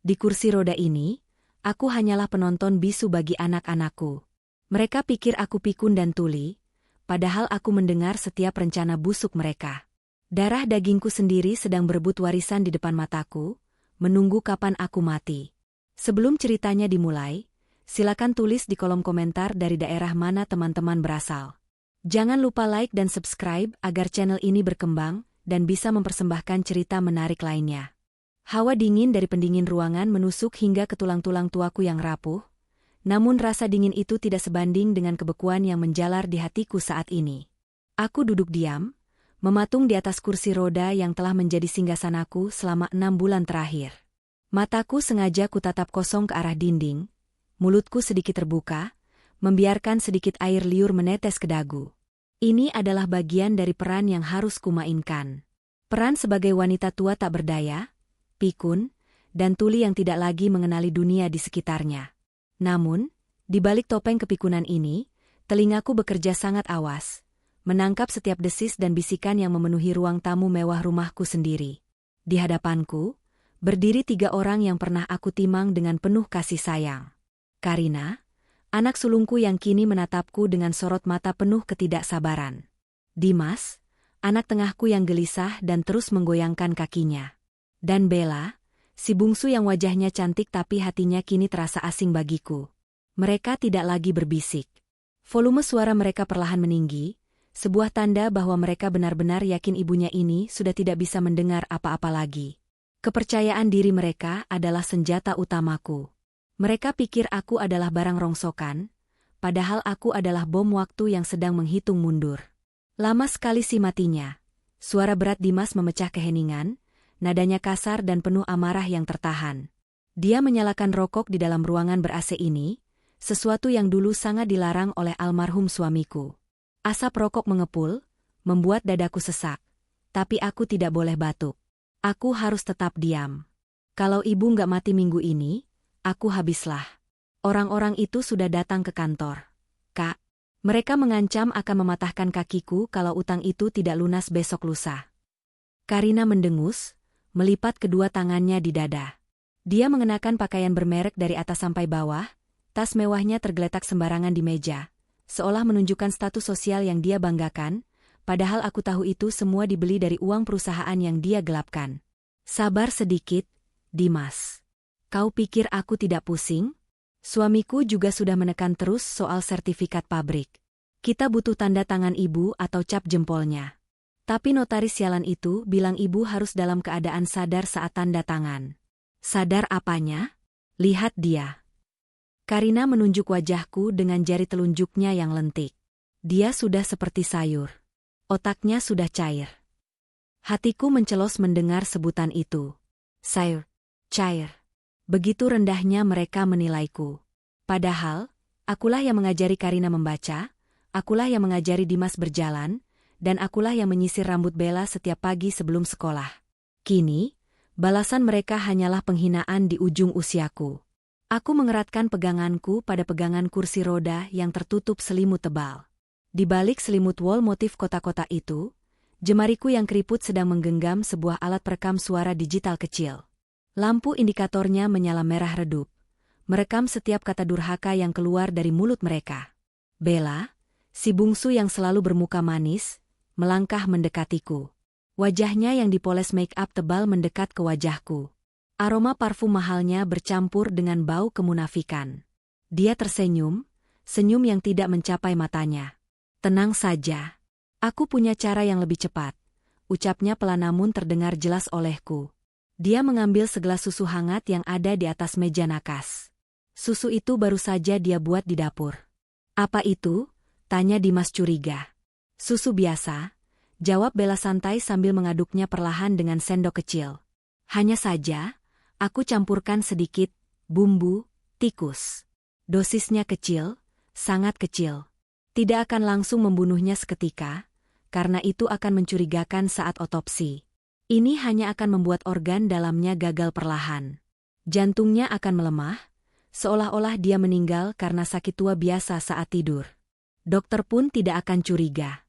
Di kursi roda ini, aku hanyalah penonton bisu bagi anak-anakku. Mereka pikir aku pikun dan tuli, padahal aku mendengar setiap rencana busuk mereka. Darah dagingku sendiri sedang berebut warisan di depan mataku, menunggu kapan aku mati. Sebelum ceritanya dimulai, silakan tulis di kolom komentar dari daerah mana teman-teman berasal. Jangan lupa like dan subscribe agar channel ini berkembang dan bisa mempersembahkan cerita menarik lainnya. Hawa dingin dari pendingin ruangan menusuk hingga ke tulang-tulang tuaku yang rapuh, namun rasa dingin itu tidak sebanding dengan kebekuan yang menjalar di hatiku saat ini. Aku duduk diam, mematung di atas kursi roda yang telah menjadi singgasanaku selama 6 bulan terakhir. Mataku sengaja kutatap kosong ke arah dinding, mulutku sedikit terbuka, membiarkan sedikit air liur menetes ke dagu. Ini adalah bagian dari peran yang harus kumainkan. Peran sebagai wanita tua tak berdaya, pikun, dan tuli yang tidak lagi mengenali dunia di sekitarnya. Namun, di balik topeng kepikunan ini, telingaku bekerja sangat awas, menangkap setiap desis dan bisikan yang memenuhi ruang tamu mewah rumahku sendiri. Di hadapanku, berdiri 3 orang yang pernah aku timang dengan penuh kasih sayang. Karina, anak sulungku yang kini menatapku dengan sorot mata penuh ketidaksabaran. Dimas, anak tengahku yang gelisah dan terus menggoyangkan kakinya. Dan Bella, si bungsu yang wajahnya cantik tapi hatinya kini terasa asing bagiku. Mereka tidak lagi berbisik. Volume suara mereka perlahan meninggi, sebuah tanda bahwa mereka benar-benar yakin ibunya ini sudah tidak bisa mendengar apa-apa lagi. Kepercayaan diri mereka adalah senjata utamaku. Mereka pikir aku adalah barang rongsokan, padahal aku adalah bom waktu yang sedang menghitung mundur. Lama sekali sih matinya. Suara berat Dimas memecah keheningan, nadanya kasar dan penuh amarah yang tertahan. Dia menyalakan rokok di dalam ruangan ber-AC ini, sesuatu yang dulu sangat dilarang oleh almarhum suamiku. Asap rokok mengepul, membuat dadaku sesak. Tapi aku tidak boleh batuk. Aku harus tetap diam. Kalau ibu nggak mati minggu ini, aku habislah. Orang-orang itu sudah datang ke kantor. Kak, mereka mengancam akan mematahkan kakiku kalau utang itu tidak lunas besok lusa. Karina mendengus, melipat kedua tangannya di dada. Dia mengenakan pakaian bermerek dari atas sampai bawah, tas mewahnya tergeletak sembarangan di meja, seolah menunjukkan status sosial yang dia banggakan, padahal aku tahu itu semua dibeli dari uang perusahaan yang dia gelapkan. Sabar sedikit, Dimas. Kau pikir aku tidak pusing? Suamiku juga sudah menekan terus soal sertifikat pabrik. Kita butuh tanda tangan ibu atau cap jempolnya. Tapi notaris sialan itu bilang ibu harus dalam keadaan sadar saat tanda tangan. Sadar apanya? Lihat dia. Karina menunjuk wajahku dengan jari telunjuknya yang lentik. Dia sudah seperti sayur. Otaknya sudah cair. Hatiku mencelos mendengar sebutan itu. Sayur, cair. Begitu rendahnya mereka menilaiku. Padahal, akulah yang mengajari Karina membaca, akulah yang mengajari Dimas berjalan, dan akulah yang menyisir rambut Bella setiap pagi sebelum sekolah. Kini, balasan mereka hanyalah penghinaan di ujung usiaku. Aku mengeratkan peganganku pada pegangan kursi roda yang tertutup selimut tebal. Di balik selimut wol motif kotak-kotak itu, jemariku yang keriput sedang menggenggam sebuah alat perekam suara digital kecil. Lampu indikatornya menyala merah redup, merekam setiap kata durhaka yang keluar dari mulut mereka. Bella, si bungsu yang selalu bermuka manis, melangkah mendekatiku. Wajahnya yang dipoles make-up tebal mendekat ke wajahku. Aroma parfum mahalnya bercampur dengan bau kemunafikan. Dia tersenyum, senyum yang tidak mencapai matanya. Tenang saja. Aku punya cara yang lebih cepat. Ucapnya pelan namun terdengar jelas olehku. Dia mengambil segelas susu hangat yang ada di atas meja nakas. Susu itu baru saja dia buat di dapur. Apa itu? Tanya Dimas curiga. Susu biasa, jawab Bella santai sambil mengaduknya perlahan dengan sendok kecil. Hanya saja, aku campurkan sedikit bumbu tikus. Dosisnya kecil, sangat kecil. Tidak akan langsung membunuhnya seketika, karena itu akan mencurigakan saat otopsi. Ini hanya akan membuat organ dalamnya gagal perlahan. Jantungnya akan melemah, seolah-olah dia meninggal karena sakit tua biasa saat tidur. Dokter pun tidak akan curiga.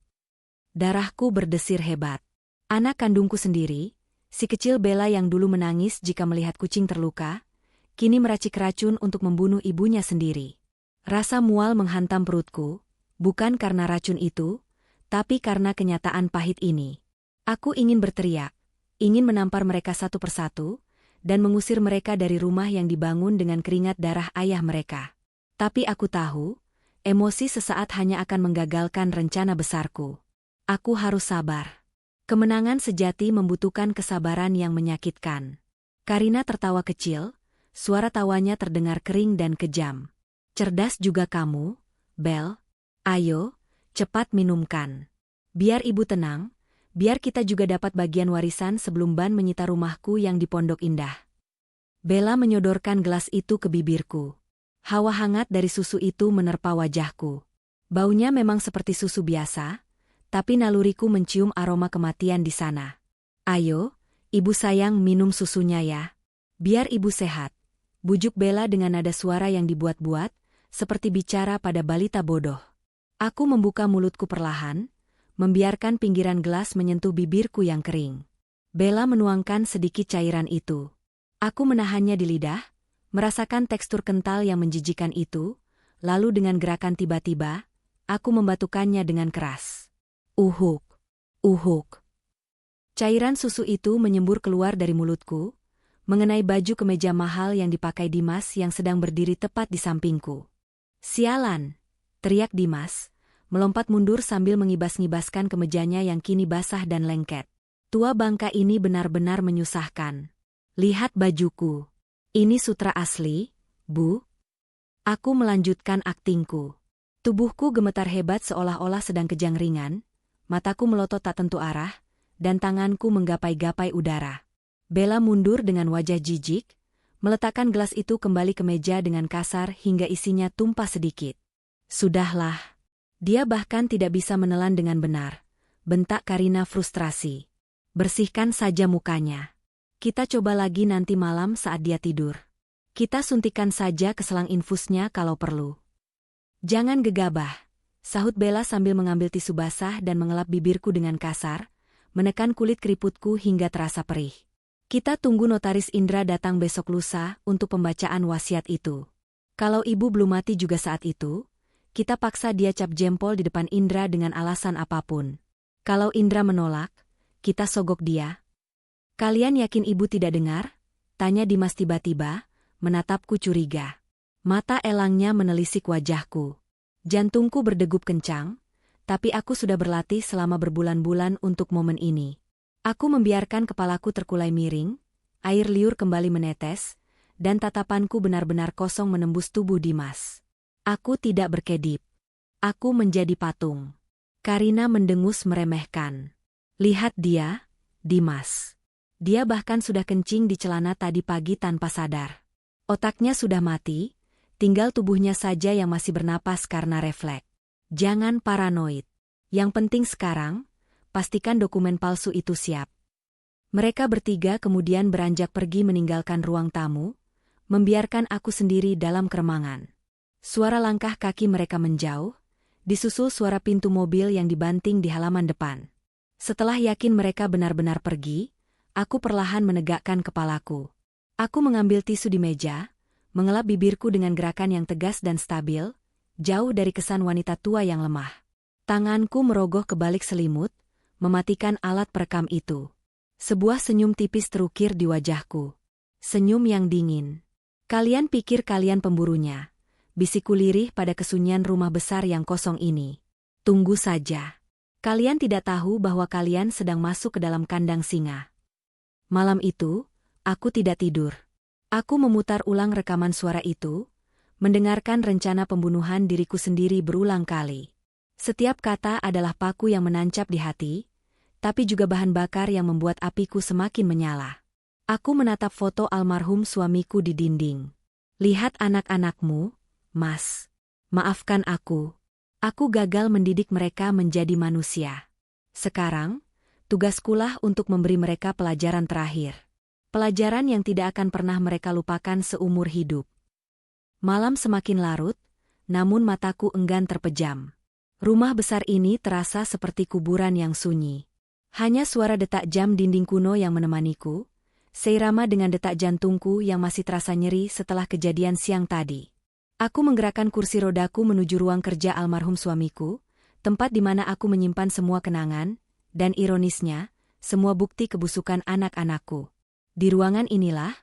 Darahku berdesir hebat. Anak kandungku sendiri, si kecil Bella yang dulu menangis jika melihat kucing terluka, kini meracik racun untuk membunuh ibunya sendiri. Rasa mual menghantam perutku, bukan karena racun itu, tapi karena kenyataan pahit ini. Aku ingin berteriak, ingin menampar mereka satu persatu, dan mengusir mereka dari rumah yang dibangun dengan keringat darah ayah mereka. Tapi aku tahu, emosi sesaat hanya akan menggagalkan rencana besarku. Aku harus sabar. Kemenangan sejati membutuhkan kesabaran yang menyakitkan. Karina tertawa kecil, suara tawanya terdengar kering dan kejam. Cerdas juga kamu, Bel. Ayo, cepat minumkan. Biar ibu tenang, biar kita juga dapat bagian warisan sebelum Ban menyita rumahku yang di Pondok Indah. Bella menyodorkan gelas itu ke bibirku. Hawa hangat dari susu itu menerpa wajahku. Baunya memang seperti susu biasa, tapi naluriku mencium aroma kematian di sana. Ayo, ibu sayang minum susunya ya. Biar ibu sehat. Bujuk Bella dengan nada suara yang dibuat-buat, seperti bicara pada balita bodoh. Aku membuka mulutku perlahan, membiarkan pinggiran gelas menyentuh bibirku yang kering. Bella menuangkan sedikit cairan itu. Aku menahannya di lidah, merasakan tekstur kental yang menjijikan itu, lalu dengan gerakan tiba-tiba, aku membatukannya dengan keras. Uhuk, uhuk. Cairan susu itu menyembur keluar dari mulutku, mengenai baju kemeja mahal yang dipakai Dimas yang sedang berdiri tepat di sampingku. Sialan, teriak Dimas, melompat mundur sambil mengibas-ngibaskan kemejanya yang kini basah dan lengket. Tua bangka ini benar-benar menyusahkan. Lihat bajuku. Ini sutra asli, Bu. Aku melanjutkan aktingku. Tubuhku gemetar hebat seolah-olah sedang kejang ringan, mataku melotot tak tentu arah, dan tanganku menggapai-gapai udara. Bella mundur dengan wajah jijik, meletakkan gelas itu kembali ke meja dengan kasar hingga isinya tumpah sedikit. Sudahlah. Dia bahkan tidak bisa menelan dengan benar, bentak Karina frustrasi. Bersihkan saja mukanya. Kita coba lagi nanti malam saat dia tidur. Kita suntikan saja ke selang infusnya kalau perlu. Jangan gegabah, sahut Bella sambil mengambil tisu basah dan mengelap bibirku dengan kasar, menekan kulit keriputku hingga terasa perih. Kita tunggu notaris Indra datang besok lusa untuk pembacaan wasiat itu. Kalau ibu belum mati juga saat itu, kita paksa dia cap jempol di depan Indra dengan alasan apapun. Kalau Indra menolak, kita sogok dia. Kalian yakin ibu tidak dengar? Tanya Dimas tiba-tiba, menatapku curiga. Mata elangnya menelisik wajahku. Jantungku berdegup kencang, tapi aku sudah berlatih selama berbulan-bulan untuk momen ini. Aku membiarkan kepalaku terkulai miring, air liur kembali menetes, dan tatapanku benar-benar kosong menembus tubuh Dimas. Aku tidak berkedip. Aku menjadi patung. Karina mendengus meremehkan. Lihat dia, Dimas. Dia bahkan sudah kencing di celana tadi pagi tanpa sadar. Otaknya sudah mati, tinggal tubuhnya saja yang masih bernapas karena refleks. Jangan paranoid. Yang penting sekarang, pastikan dokumen palsu itu siap. Mereka bertiga kemudian beranjak pergi meninggalkan ruang tamu, membiarkan aku sendiri dalam keremangan. Suara langkah kaki mereka menjauh, disusul suara pintu mobil yang dibanting di halaman depan. Setelah yakin mereka benar-benar pergi, aku perlahan menegakkan kepalaku. Aku mengambil tisu di meja, mengelap bibirku dengan gerakan yang tegas dan stabil, jauh dari kesan wanita tua yang lemah. Tanganku merogoh ke balik selimut, mematikan alat perekam itu. Sebuah senyum tipis terukir di wajahku. Senyum yang dingin. Kalian pikir kalian pemburunya, bisikku lirih pada kesunyian rumah besar yang kosong ini. Tunggu saja. Kalian tidak tahu bahwa kalian sedang masuk ke dalam kandang singa. Malam itu, aku tidak tidur. Aku memutar ulang rekaman suara itu, mendengarkan rencana pembunuhan diriku sendiri berulang kali. Setiap kata adalah paku yang menancap di hati, tapi juga bahan bakar yang membuat apiku semakin menyala. Aku menatap foto almarhum suamiku di dinding. Lihat anak-anakmu, Mas. Maafkan aku. Aku gagal mendidik mereka menjadi manusia. Sekarang, tugaskulah untuk memberi mereka pelajaran terakhir. Pelajaran yang tidak akan pernah mereka lupakan seumur hidup. Malam semakin larut, namun mataku enggan terpejam. Rumah besar ini terasa seperti kuburan yang sunyi. Hanya suara detak jam dinding kuno yang menemaniku, seirama dengan detak jantungku yang masih terasa nyeri setelah kejadian siang tadi. Aku menggerakkan kursi rodaku menuju ruang kerja almarhum suamiku, tempat di mana aku menyimpan semua kenangan, dan ironisnya, semua bukti kebusukan anak-anakku. Di ruangan inilah,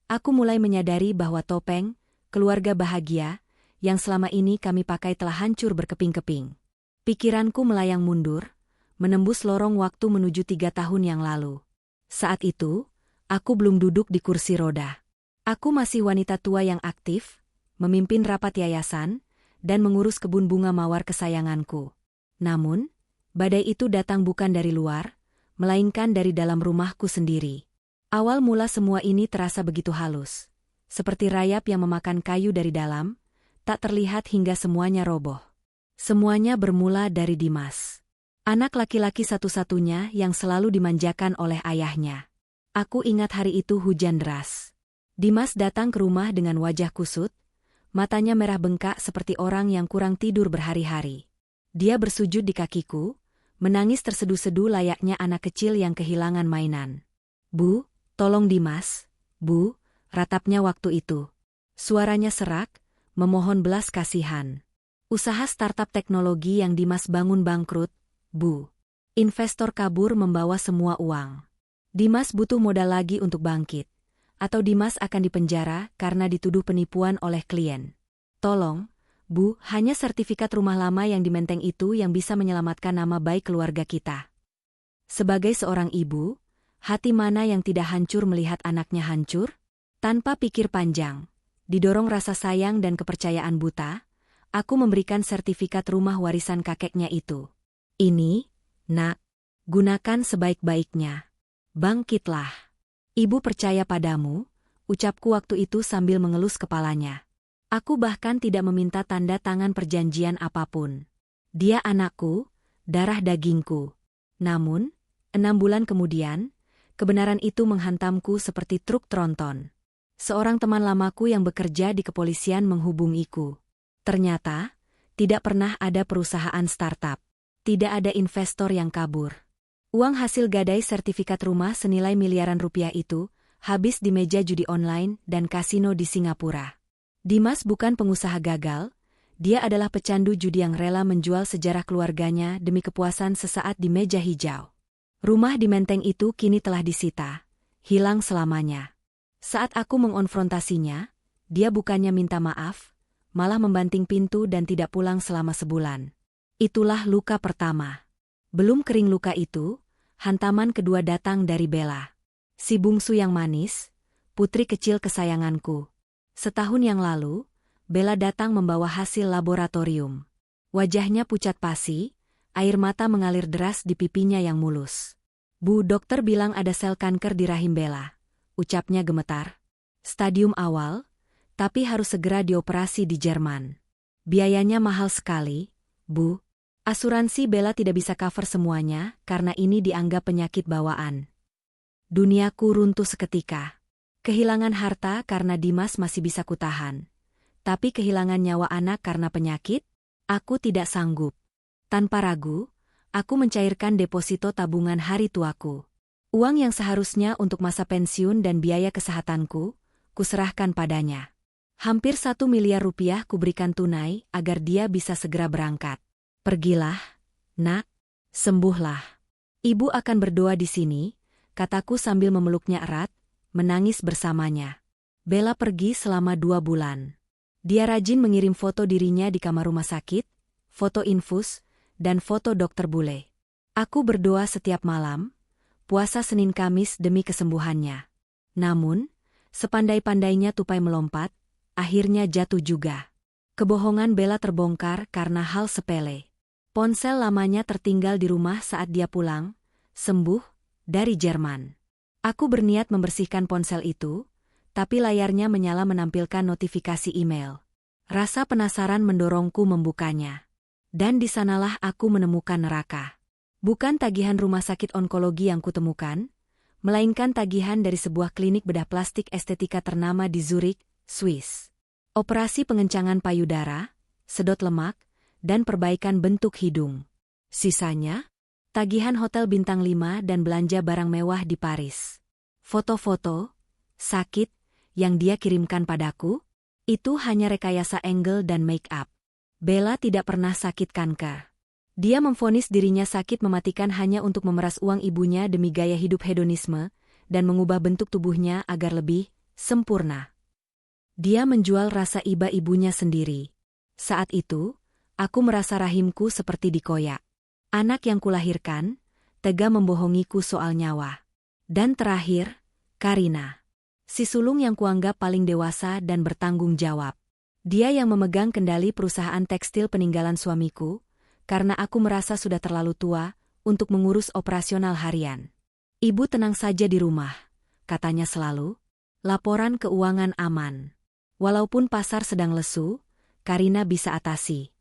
aku mulai menyadari bahwa topeng, keluarga bahagia, yang selama ini kami pakai telah hancur berkeping-keping. Pikiranku melayang mundur, menembus lorong waktu menuju 3 tahun yang lalu. Saat itu, aku belum duduk di kursi roda. Aku masih wanita tua yang aktif, memimpin rapat yayasan, dan mengurus kebun bunga mawar kesayanganku. Namun, badai itu datang bukan dari luar, melainkan dari dalam rumahku sendiri. Awal mula semua ini terasa begitu halus, seperti rayap yang memakan kayu dari dalam, tak terlihat hingga semuanya roboh. Semuanya bermula dari Dimas. Anak laki-laki satu-satunya yang selalu dimanjakan oleh ayahnya. Aku ingat hari itu hujan deras. Dimas datang ke rumah dengan wajah kusut, matanya merah bengkak seperti orang yang kurang tidur berhari-hari. Dia bersujud di kakiku, menangis terseduh-seduh layaknya anak kecil yang kehilangan mainan. "Bu, tolong Dimas, Bu," ratapnya waktu itu. Suaranya serak, memohon belas kasihan. "Usaha startup teknologi yang Dimas bangun bangkrut, Bu. Investor kabur membawa semua uang. Dimas butuh modal lagi untuk bangkit. Atau Dimas akan dipenjara karena dituduh penipuan oleh klien. Tolong, Bu, hanya sertifikat rumah lama yang di Menteng itu yang bisa menyelamatkan nama baik keluarga kita." Sebagai seorang ibu, hati mana yang tidak hancur melihat anaknya hancur? Tanpa pikir panjang, didorong rasa sayang dan kepercayaan buta, aku memberikan sertifikat rumah warisan kakeknya itu. "Ini, Nak, gunakan sebaik-baiknya. Bangkitlah. Ibu percaya padamu," ucapku waktu itu sambil mengelus kepalanya. Aku bahkan tidak meminta tanda tangan perjanjian apapun. Dia anakku, darah dagingku. Namun, 6 bulan kemudian, kebenaran itu menghantamku seperti truk tronton. Seorang teman lamaku yang bekerja di kepolisian menghubungiku. Ternyata, tidak pernah ada perusahaan startup. Tidak ada investor yang kabur. Uang hasil gadai sertifikat rumah senilai miliaran rupiah itu habis di meja judi online dan kasino di Singapura. Dimas bukan pengusaha gagal, dia adalah pecandu judi yang rela menjual sejarah keluarganya demi kepuasan sesaat di meja hijau. Rumah di Menteng itu kini telah disita, hilang selamanya. Saat aku mengonfrontasinya, dia bukannya minta maaf, malah membanting pintu dan tidak pulang selama sebulan. Itulah luka pertama. Belum kering luka itu, hantaman kedua datang dari Bella. Si bungsu yang manis, putri kecil kesayanganku. Setahun yang lalu, Bella datang membawa hasil laboratorium. Wajahnya pucat pasi, air mata mengalir deras di pipinya yang mulus. "Bu, dokter bilang ada sel kanker di rahim Bella," ucapnya gemetar. "Stadium awal, tapi harus segera dioperasi di Jerman. Biayanya mahal sekali, Bu. Asuransi Bella tidak bisa cover semuanya karena ini dianggap penyakit bawaan." Duniaku runtuh seketika. Kehilangan harta karena Dimas masih bisa kutahan. Tapi kehilangan nyawa anak karena penyakit? Aku tidak sanggup. Tanpa ragu, aku mencairkan deposito tabungan hari tuaku. Uang yang seharusnya untuk masa pensiun dan biaya kesehatanku, kuserahkan padanya. Hampir 1 miliar rupiah kuberikan tunai agar dia bisa segera berangkat. "Pergilah, Nak. Sembuhlah. Ibu akan berdoa di sini," kataku sambil memeluknya erat, menangis bersamanya. Bella pergi selama 2 bulan. Dia rajin mengirim foto dirinya di kamar rumah sakit, foto infus, dan foto dokter bule. Aku berdoa setiap malam, puasa Senin Kamis demi kesembuhannya. Namun, sepandai-pandainya tupai melompat, akhirnya jatuh juga. Kebohongan Bella terbongkar karena hal sepele. Ponsel lamanya tertinggal di rumah saat dia pulang, sembuh, dari Jerman. Aku berniat membersihkan ponsel itu, tapi layarnya menyala menampilkan notifikasi email. Rasa penasaran mendorongku membukanya. Dan di sanalah aku menemukan neraka. Bukan tagihan rumah sakit onkologi yang kutemukan, melainkan tagihan dari sebuah klinik bedah plastik estetika ternama di Zurich, Swiss. Operasi pengencangan payudara, sedot lemak, dan perbaikan bentuk hidung. Sisanya, tagihan hotel bintang 5 dan belanja barang mewah di Paris. Foto-foto, sakit, yang dia kirimkan padaku, itu hanya rekayasa angle dan make up. Bella tidak pernah sakit kanker. Dia memvonis dirinya sakit mematikan hanya untuk memeras uang ibunya demi gaya hidup hedonisme, dan mengubah bentuk tubuhnya agar lebih sempurna. Dia menjual rasa iba ibunya sendiri. Saat itu, aku merasa rahimku seperti dikoyak. Anak yang kulahirkan, tega membohongiku soal nyawa. Dan terakhir, Karina. Si sulung yang kuanggap paling dewasa dan bertanggung jawab. Dia yang memegang kendali perusahaan tekstil peninggalan suamiku, karena aku merasa sudah terlalu tua untuk mengurus operasional harian. Ibu tenang saja di rumah, katanya selalu. Laporan keuangan aman. Walaupun pasar sedang lesu, Karina bisa atasi.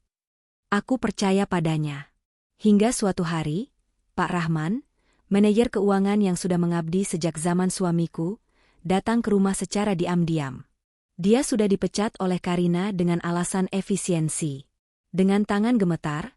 Aku percaya padanya. Hingga suatu hari, Pak Rahman, manajer keuangan yang sudah mengabdi sejak zaman suamiku, datang ke rumah secara diam-diam. Dia sudah dipecat oleh Karina dengan alasan efisiensi. Dengan tangan gemetar,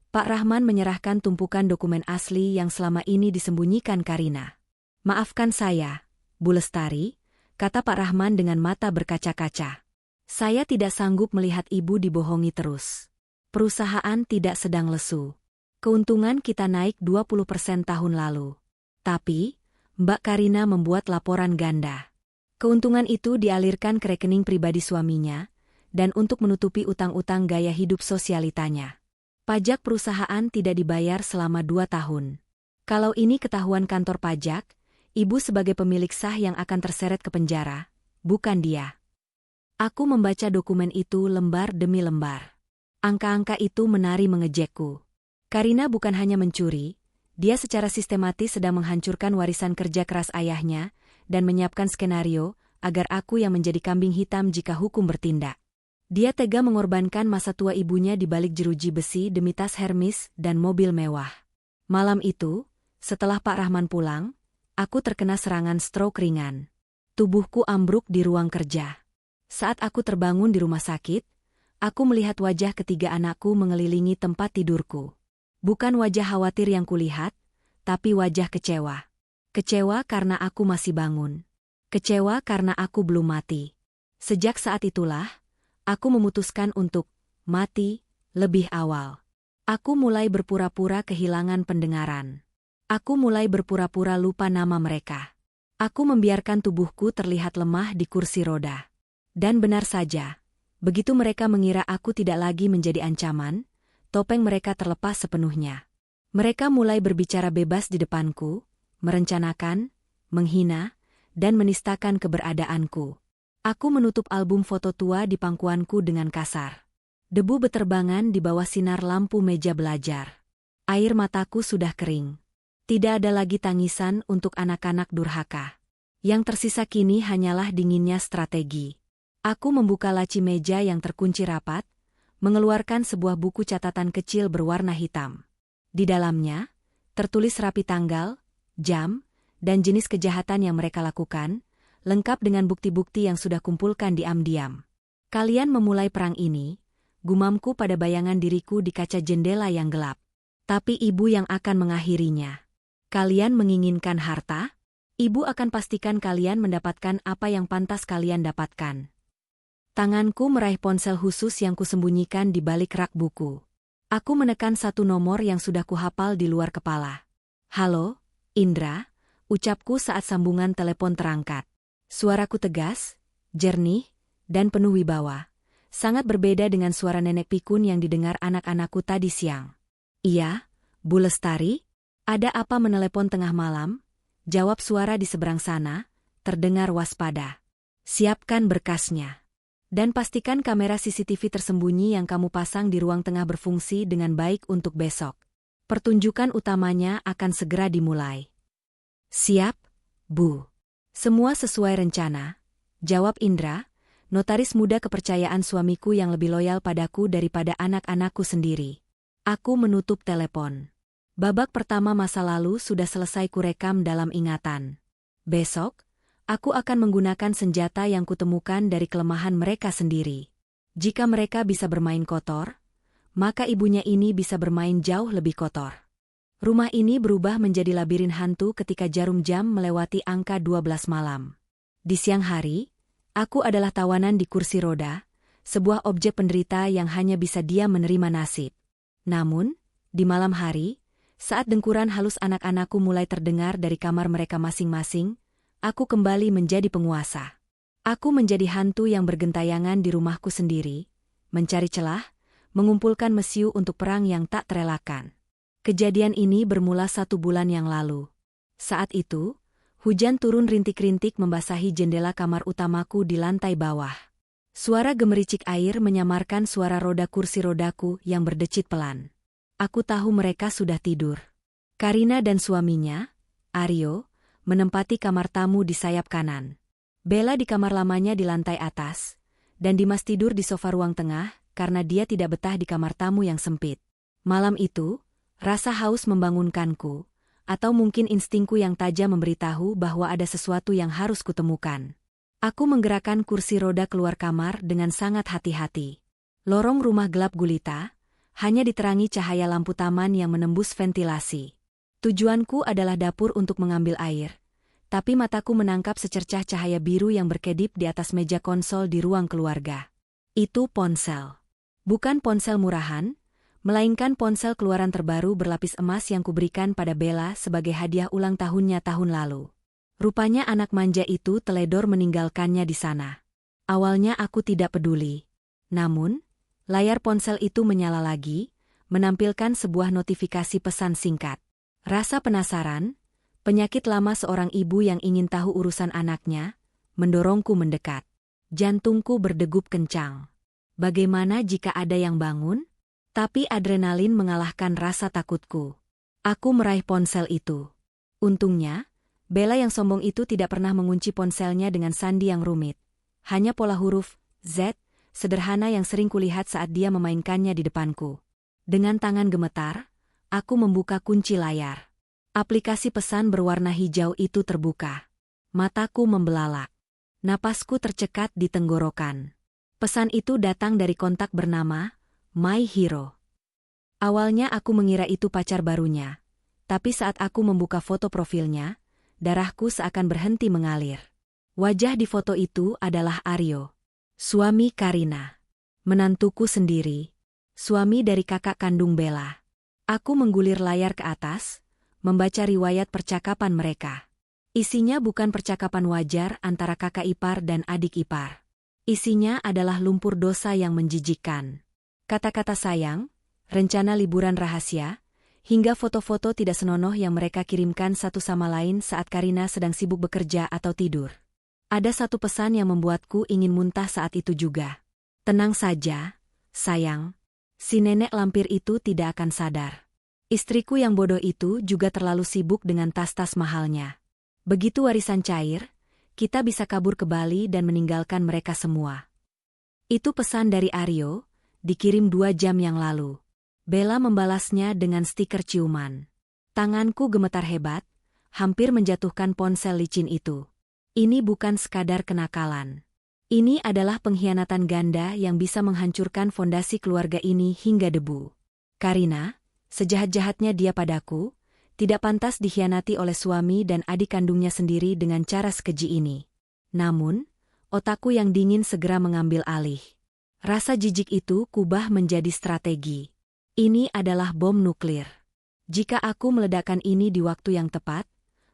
Pak Rahman menyerahkan tumpukan dokumen asli yang selama ini disembunyikan Karina. Maafkan saya, Bu Lestari, kata Pak Rahman dengan mata berkaca-kaca. Saya tidak sanggup melihat ibu dibohongi terus. Perusahaan tidak sedang lesu. Keuntungan kita naik 20% tahun lalu. Tapi, Mbak Karina membuat laporan ganda. Keuntungan itu dialirkan ke rekening pribadi suaminya, dan untuk menutupi utang-utang gaya hidup sosialitanya. Pajak perusahaan tidak dibayar selama 2 tahun. Kalau ini ketahuan kantor pajak, ibu sebagai pemilik sah yang akan terseret ke penjara, bukan dia. Aku membaca dokumen itu lembar demi lembar. Angka-angka itu menari mengejekku. Karina bukan hanya mencuri, dia secara sistematis sedang menghancurkan warisan kerja keras ayahnya dan menyiapkan skenario agar aku yang menjadi kambing hitam jika hukum bertindak. Dia tega mengorbankan masa tua ibunya di balik jeruji besi demi tas Hermes dan mobil mewah. Malam itu, setelah Pak Rahman pulang, aku terkena serangan stroke ringan. Tubuhku ambruk di ruang kerja. Saat aku terbangun di rumah sakit, aku melihat wajah ketiga anakku mengelilingi tempat tidurku. Bukan wajah khawatir yang kulihat, tapi wajah kecewa. Kecewa karena aku masih bangun. Kecewa karena aku belum mati. Sejak saat itulah, aku memutuskan untuk mati lebih awal. Aku mulai berpura-pura kehilangan pendengaran. Aku mulai berpura-pura lupa nama mereka. Aku membiarkan tubuhku terlihat lemah di kursi roda. Dan benar saja, begitu mereka mengira aku tidak lagi menjadi ancaman, topeng mereka terlepas sepenuhnya. Mereka mulai berbicara bebas di depanku, merencanakan, menghina, dan menistakan keberadaanku. Aku menutup album foto tua di pangkuanku dengan kasar. Debu beterbangan di bawah sinar lampu meja belajar. Air mataku sudah kering. Tidak ada lagi tangisan untuk anak-anak durhaka. Yang tersisa kini hanyalah dinginnya strategi. Aku membuka laci meja yang terkunci rapat, mengeluarkan sebuah buku catatan kecil berwarna hitam. Di dalamnya, tertulis rapi tanggal, jam, dan jenis kejahatan yang mereka lakukan, lengkap dengan bukti-bukti yang sudah kumpulkan diam-diam. Kalian memulai perang ini, gumamku pada bayangan diriku di kaca jendela yang gelap. Tapi ibu yang akan mengakhirinya. Kalian menginginkan harta? Ibu akan pastikan kalian mendapatkan apa yang pantas kalian dapatkan. Tanganku meraih ponsel khusus yang kusembunyikan di balik rak buku. Aku menekan satu nomor yang sudah kuhafal di luar kepala. Halo, Indra, ucapku saat sambungan telepon terangkat. Suaraku tegas, jernih, dan penuh wibawa. Sangat berbeda dengan suara nenek pikun yang didengar anak-anakku tadi siang. Iya, Bu Lestari? Ada apa menelepon tengah malam? Jawab suara di seberang sana, terdengar waspada. Siapkan berkasnya. Dan pastikan kamera CCTV tersembunyi yang kamu pasang di ruang tengah berfungsi dengan baik untuk besok. Pertunjukan utamanya akan segera dimulai. Siap, Bu. Semua sesuai rencana, jawab Indra, notaris muda kepercayaan suamiku yang lebih loyal padaku daripada anak-anakku sendiri. Aku menutup telepon. Babak pertama masa lalu sudah selesai kurekam dalam ingatan. Besok, aku akan menggunakan senjata yang kutemukan dari kelemahan mereka sendiri. Jika mereka bisa bermain kotor, maka ibunya ini bisa bermain jauh lebih kotor. Rumah ini berubah menjadi labirin hantu ketika jarum jam melewati angka 12 malam. Di siang hari, aku adalah tawanan di kursi roda, sebuah objek penderita yang hanya bisa diam menerima nasib. Namun, di malam hari, saat dengkuran halus anak-anakku mulai terdengar dari kamar mereka masing-masing, aku kembali menjadi penguasa. Aku menjadi hantu yang bergentayangan di rumahku sendiri, mencari celah, mengumpulkan mesiu untuk perang yang tak terelakkan. Kejadian ini bermula 1 bulan yang lalu. Saat itu, hujan turun rintik-rintik membasahi jendela kamar utamaku di lantai bawah. Suara gemericik air menyamarkan suara roda kursi rodaku yang berdecit pelan. Aku tahu mereka sudah tidur. Karina dan suaminya, Aryo, menempati kamar tamu di sayap kanan. Bella di kamar lamanya di lantai atas, dan Dimas tidur di sofa ruang tengah karena dia tidak betah di kamar tamu yang sempit. Malam itu, rasa haus membangunkanku, atau mungkin instingku yang tajam memberitahu bahwa ada sesuatu yang harus kutemukan. Aku menggerakkan kursi roda keluar kamar dengan sangat hati-hati. Lorong rumah gelap gulita, hanya diterangi cahaya lampu taman yang menembus ventilasi. Tujuanku adalah dapur untuk mengambil air, tapi mataku menangkap secercah cahaya biru yang berkedip di atas meja konsol di ruang keluarga. Itu ponsel. Bukan ponsel murahan, melainkan ponsel keluaran terbaru berlapis emas yang kuberikan pada Bella sebagai hadiah ulang tahunnya tahun lalu. Rupanya anak manja itu teledor meninggalkannya di sana. Awalnya aku tidak peduli. Namun, layar ponsel itu menyala lagi, menampilkan sebuah notifikasi pesan singkat. Rasa penasaran, penyakit lama seorang ibu yang ingin tahu urusan anaknya, mendorongku mendekat. Jantungku berdegup kencang. Bagaimana jika ada yang bangun? Tapi adrenalin mengalahkan rasa takutku. Aku meraih ponsel itu. Untungnya, Bella yang sombong itu tidak pernah mengunci ponselnya dengan sandi yang rumit. Hanya pola huruf Z, sederhana yang sering kulihat saat dia memainkannya di depanku. Dengan tangan gemetar, aku membuka kunci layar. Aplikasi pesan berwarna hijau itu terbuka. Mataku membelalak. Napasku tercekat di tenggorokan. Pesan itu datang dari kontak bernama My Hero. Awalnya aku mengira itu pacar barunya, tapi saat aku membuka foto profilnya, darahku seakan berhenti mengalir. Wajah di foto itu adalah Aryo, suami Karina, menantuku sendiri, suami dari kakak kandung Bella. Aku menggulir layar ke atas, membaca riwayat percakapan mereka. Isinya bukan percakapan wajar antara kakak ipar dan adik ipar. Isinya adalah lumpur dosa yang menjijikkan. Kata-kata sayang, rencana liburan rahasia, hingga foto-foto tidak senonoh yang mereka kirimkan satu sama lain saat Karina sedang sibuk bekerja atau tidur. Ada satu pesan yang membuatku ingin muntah saat itu juga. Tenang saja, sayang. Si nenek lampir itu tidak akan sadar. Istriku yang bodoh itu juga terlalu sibuk dengan tas-tas mahalnya. Begitu warisan cair, kita bisa kabur ke Bali dan meninggalkan mereka semua. Itu pesan dari Aryo, dikirim 2 jam yang lalu. Bella membalasnya dengan stiker ciuman. Tanganku gemetar hebat, hampir menjatuhkan ponsel licin itu. Ini bukan sekadar kenakalan. Ini adalah pengkhianatan ganda yang bisa menghancurkan fondasi keluarga ini hingga debu. Karina, sejahat-jahatnya dia padaku, tidak pantas dikhianati oleh suami dan adik kandungnya sendiri dengan cara sekeji ini. Namun, otakku yang dingin segera mengambil alih. Rasa jijik itu kubah menjadi strategi. Ini adalah bom nuklir. Jika aku meledakkan ini di waktu yang tepat,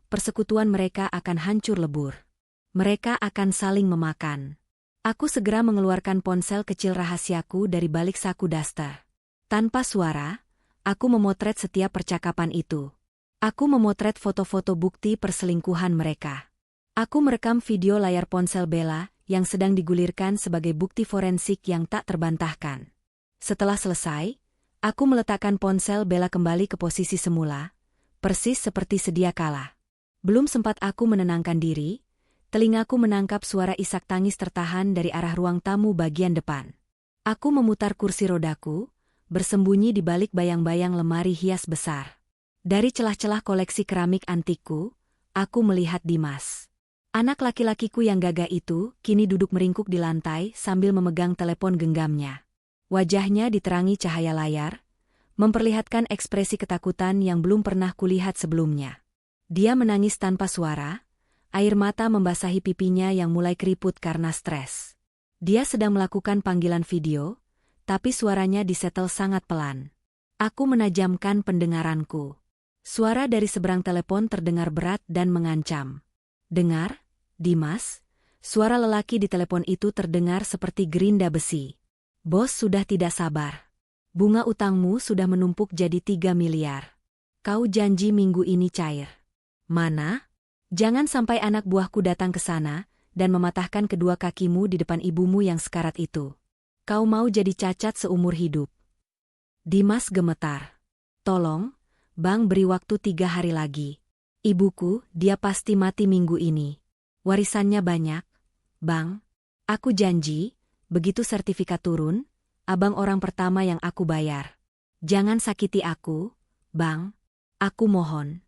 persekutuan mereka akan hancur lebur. Mereka akan saling memakan. Aku segera mengeluarkan ponsel kecil rahasiaku dari balik saku daster. Tanpa suara, aku memotret setiap percakapan itu. Aku memotret foto-foto bukti perselingkuhan mereka. Aku merekam video layar ponsel Bella yang sedang digulirkan sebagai bukti forensik yang tak terbantahkan. Setelah selesai, aku meletakkan ponsel Bella kembali ke posisi semula, persis seperti sedia kala. Belum sempat aku menenangkan diri, telingaku menangkap suara isak tangis tertahan dari arah ruang tamu bagian depan. Aku memutar kursi rodaku, bersembunyi di balik bayang-bayang lemari hias besar. Dari celah-celah koleksi keramik antikku, aku melihat Dimas. Anak laki-lakiku yang gagah itu kini duduk meringkuk di lantai sambil memegang telepon genggamnya. Wajahnya diterangi cahaya layar, memperlihatkan ekspresi ketakutan yang belum pernah kulihat sebelumnya. Dia menangis tanpa suara, air mata membasahi pipinya yang mulai keriput karena stres. Dia sedang melakukan panggilan video, tapi suaranya disetel sangat pelan. Aku menajamkan pendengaranku. Suara dari seberang telepon terdengar berat dan mengancam. "Dengar, Dimas?" Suara lelaki di telepon itu terdengar seperti gerinda besi. "Bos sudah tidak sabar. Bunga utangmu sudah menumpuk jadi 3 miliar. Kau janji minggu ini cair." "Mana? Jangan sampai anak buahku datang ke sana dan mematahkan kedua kakimu di depan ibumu yang sekarat itu. Kau mau jadi cacat seumur hidup." Dimas gemetar. "Tolong, Bang, beri waktu 3 hari lagi. Ibuku, dia pasti mati minggu ini. Warisannya banyak, Bang. Aku janji, begitu sertifikat turun, Abang orang pertama yang aku bayar. Jangan sakiti aku, Bang. Aku mohon."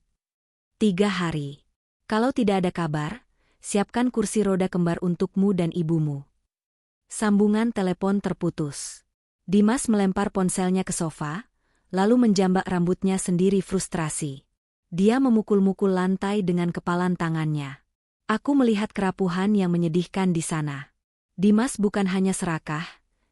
3 hari. Kalau tidak ada kabar, siapkan kursi roda kembar untukmu dan ibumu. Sambungan telepon terputus. Dimas melempar ponselnya ke sofa, lalu menjambak rambutnya sendiri frustrasi. Dia memukul-mukul lantai dengan kepalan tangannya. Aku melihat kerapuhan yang menyedihkan di sana. Dimas bukan hanya serakah,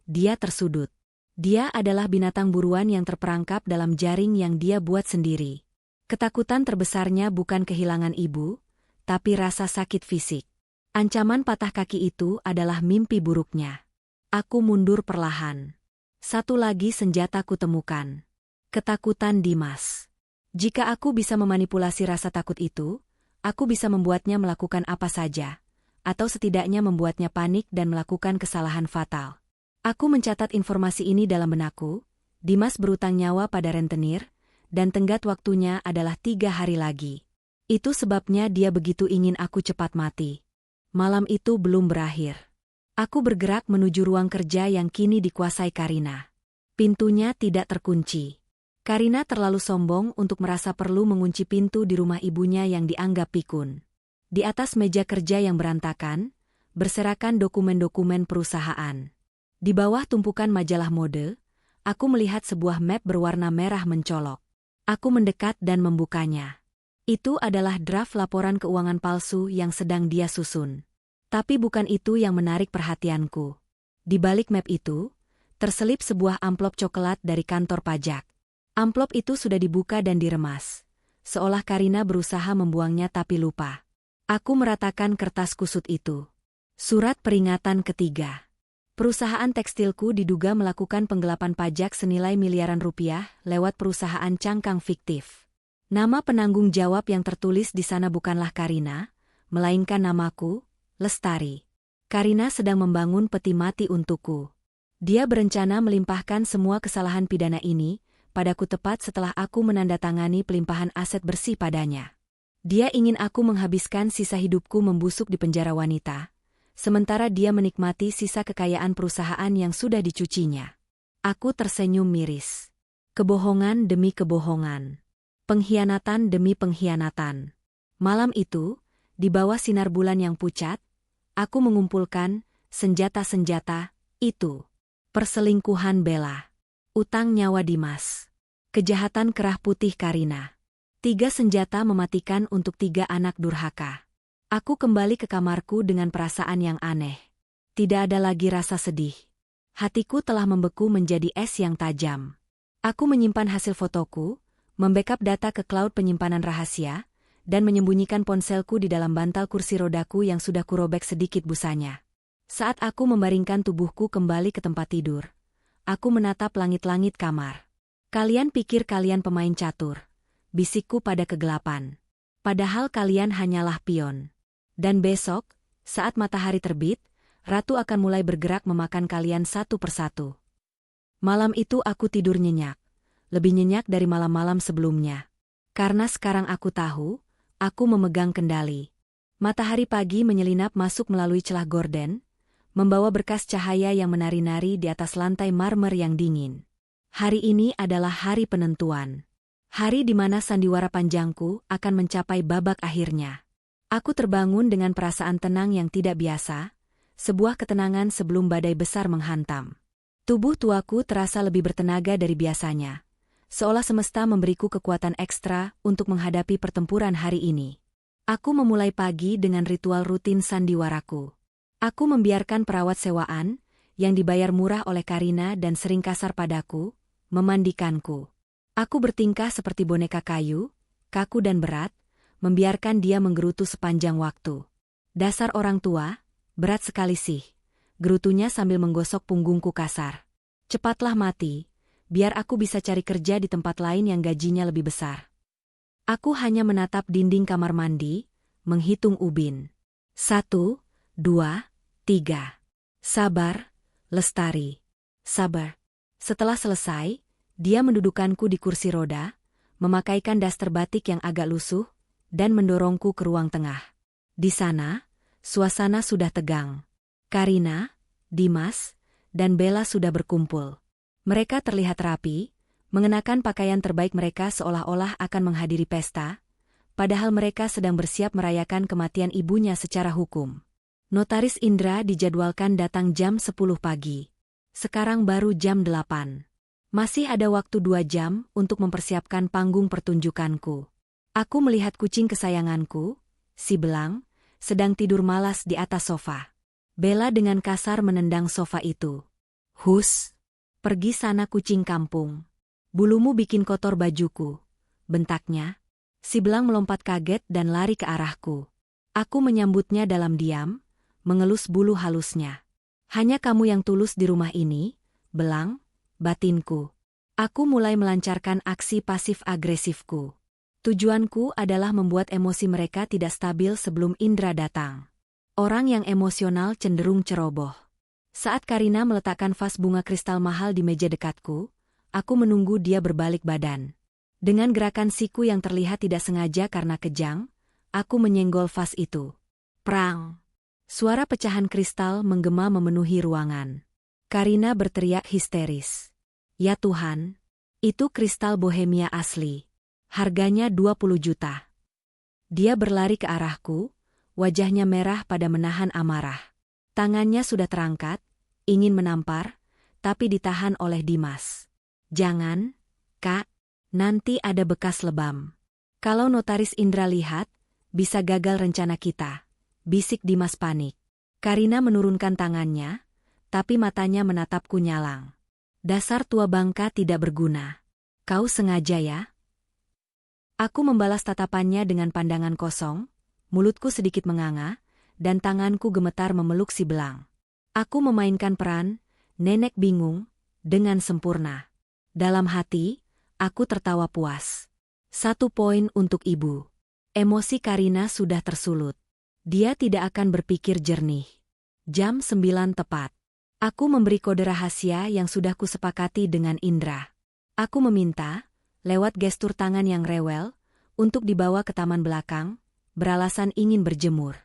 dia tersudut. Dia adalah binatang buruan yang terperangkap dalam jaring yang dia buat sendiri. Ketakutan terbesarnya bukan kehilangan ibu, tapi rasa sakit fisik. Ancaman patah kaki itu adalah mimpi buruknya. Aku mundur perlahan. Satu lagi senjata ku temukan. Ketakutan Dimas. Jika aku bisa memanipulasi rasa takut itu, aku bisa membuatnya melakukan apa saja, atau setidaknya membuatnya panik dan melakukan kesalahan fatal. Aku mencatat informasi ini dalam benakku. Dimas berutang nyawa pada rentenir, dan tenggat waktunya adalah 3 hari lagi. Itu sebabnya dia begitu ingin aku cepat mati. Malam itu belum berakhir. Aku bergerak menuju ruang kerja yang kini dikuasai Karina. Pintunya tidak terkunci. Karina terlalu sombong untuk merasa perlu mengunci pintu di rumah ibunya yang dianggap pikun. Di atas meja kerja yang berantakan, berserakan dokumen-dokumen perusahaan. Di bawah tumpukan majalah mode, aku melihat sebuah map berwarna merah mencolok. Aku mendekat dan membukanya. Itu adalah draft laporan keuangan palsu yang sedang dia susun. Tapi bukan itu yang menarik perhatianku. Di balik map itu, terselip sebuah amplop coklat dari kantor pajak. Amplop itu sudah dibuka dan diremas, seolah Karina berusaha membuangnya tapi lupa. Aku meratakan kertas kusut itu. Surat peringatan ketiga. Perusahaan tekstilku diduga melakukan penggelapan pajak senilai miliaran rupiah lewat perusahaan cangkang fiktif. Nama penanggung jawab yang tertulis di sana bukanlah Karina, melainkan namaku, Lestari. Karina sedang membangun peti mati untukku. Dia berencana melimpahkan semua kesalahan pidana ini padaku tepat setelah aku menandatangani pelimpahan aset bersih padanya. Dia ingin aku menghabiskan sisa hidupku membusuk di penjara wanita, sementara dia menikmati sisa kekayaan perusahaan yang sudah dicucinya. Aku tersenyum miris. Kebohongan demi kebohongan. Pengkhianatan demi pengkhianatan. Malam itu, di bawah sinar bulan yang pucat, aku mengumpulkan senjata-senjata itu. Perselingkuhan Bella. Utang nyawa Dimas. Kejahatan kerah putih Karina. 3 senjata mematikan untuk 3 anak durhaka. Aku kembali ke kamarku dengan perasaan yang aneh. Tidak ada lagi rasa sedih. Hatiku telah membeku menjadi es yang tajam. Aku menyimpan hasil fotoku, membackup data ke cloud penyimpanan rahasia, dan menyembunyikan ponselku di dalam bantal kursi rodaku yang sudah kurobek sedikit busanya. Saat aku membaringkan tubuhku kembali ke tempat tidur, aku menatap langit-langit kamar. "Kalian pikir kalian pemain catur," bisikku pada kegelapan. "Padahal kalian hanyalah pion. Dan besok, saat matahari terbit, Ratu akan mulai bergerak memakan kalian satu persatu." Malam itu aku tidur nyenyak. Lebih nyenyak dari malam-malam sebelumnya. Karena sekarang aku tahu, aku memegang kendali. Matahari pagi menyelinap masuk melalui celah gorden, membawa berkas cahaya yang menari-nari di atas lantai marmer yang dingin. Hari ini adalah hari penentuan. Hari di mana sandiwara panjangku akan mencapai babak akhirnya. Aku terbangun dengan perasaan tenang yang tidak biasa, sebuah ketenangan sebelum badai besar menghantam. Tubuh tuaku terasa lebih bertenaga dari biasanya, Seolah semesta memberiku kekuatan ekstra untuk menghadapi pertempuran hari ini. Aku memulai pagi dengan ritual rutin sandiwaraku. Aku membiarkan perawat sewaan, yang dibayar murah oleh Karina dan sering kasar padaku, memandikanku. Aku bertingkah seperti boneka kayu, kaku dan berat, membiarkan dia menggerutu sepanjang waktu. Dasar orang tua, berat sekali sih, gerutunya sambil menggosok punggungku kasar. Cepatlah mati, biar aku bisa cari kerja di tempat lain yang gajinya lebih besar. Aku hanya menatap dinding kamar mandi, menghitung ubin. 1, 2, 3. Sabar, Lestari. Sabar. Setelah selesai, dia mendudukanku di kursi roda, memakaikan daster batik yang agak lusuh, dan mendorongku ke ruang tengah. Di sana, suasana sudah tegang. Karina, Dimas, dan Bella sudah berkumpul. Mereka terlihat rapi, mengenakan pakaian terbaik mereka seolah-olah akan menghadiri pesta, padahal mereka sedang bersiap merayakan kematian ibunya secara hukum. Notaris Indra dijadwalkan datang jam 10 pagi. Sekarang baru jam 8. Masih ada waktu 2 jam untuk mempersiapkan panggung pertunjukanku. Aku melihat kucing kesayanganku, si Belang, sedang tidur malas di atas sofa. Bella dengan kasar menendang sofa itu. "Hus, pergi sana kucing kampung. Bulumu bikin kotor bajuku," bentaknya. Si Belang melompat kaget dan lari ke arahku. Aku menyambutnya dalam diam, mengelus bulu halusnya. "Hanya kamu yang tulus di rumah ini, Belang," batinku. Aku mulai melancarkan aksi pasif-agresifku. Tujuanku adalah membuat emosi mereka tidak stabil sebelum Indra datang. Orang yang emosional cenderung ceroboh. Saat Karina meletakkan vas bunga kristal mahal di meja dekatku, aku menunggu dia berbalik badan. Dengan gerakan siku yang terlihat tidak sengaja karena kejang, aku menyenggol vas itu. Prang! Suara pecahan kristal menggema memenuhi ruangan. Karina berteriak histeris. "Ya Tuhan, itu kristal bohemia asli. Harganya 20 juta. Dia berlari ke arahku, wajahnya merah pada menahan amarah. Tangannya sudah terangkat, ingin menampar, tapi ditahan oleh Dimas. "Jangan, Kak, nanti ada bekas lebam. Kalau Notaris Indra lihat, bisa gagal rencana kita," bisik Dimas panik. Karina menurunkan tangannya, tapi matanya menatapku nyalang. "Dasar tua bangka tidak berguna. Kau sengaja ya?" Aku membalas tatapannya dengan pandangan kosong, mulutku sedikit menganga, dan tanganku gemetar memeluk si Belang. Aku memainkan peran, nenek bingung, dengan sempurna. Dalam hati, aku tertawa puas. 1 poin untuk ibu. Emosi Karina sudah tersulut. Dia tidak akan berpikir jernih. Jam 9 tepat. Aku memberi kode rahasia yang sudah kusepakati dengan Indra. Aku meminta, lewat gestur tangan yang rewel, untuk dibawa ke taman belakang, beralasan ingin berjemur.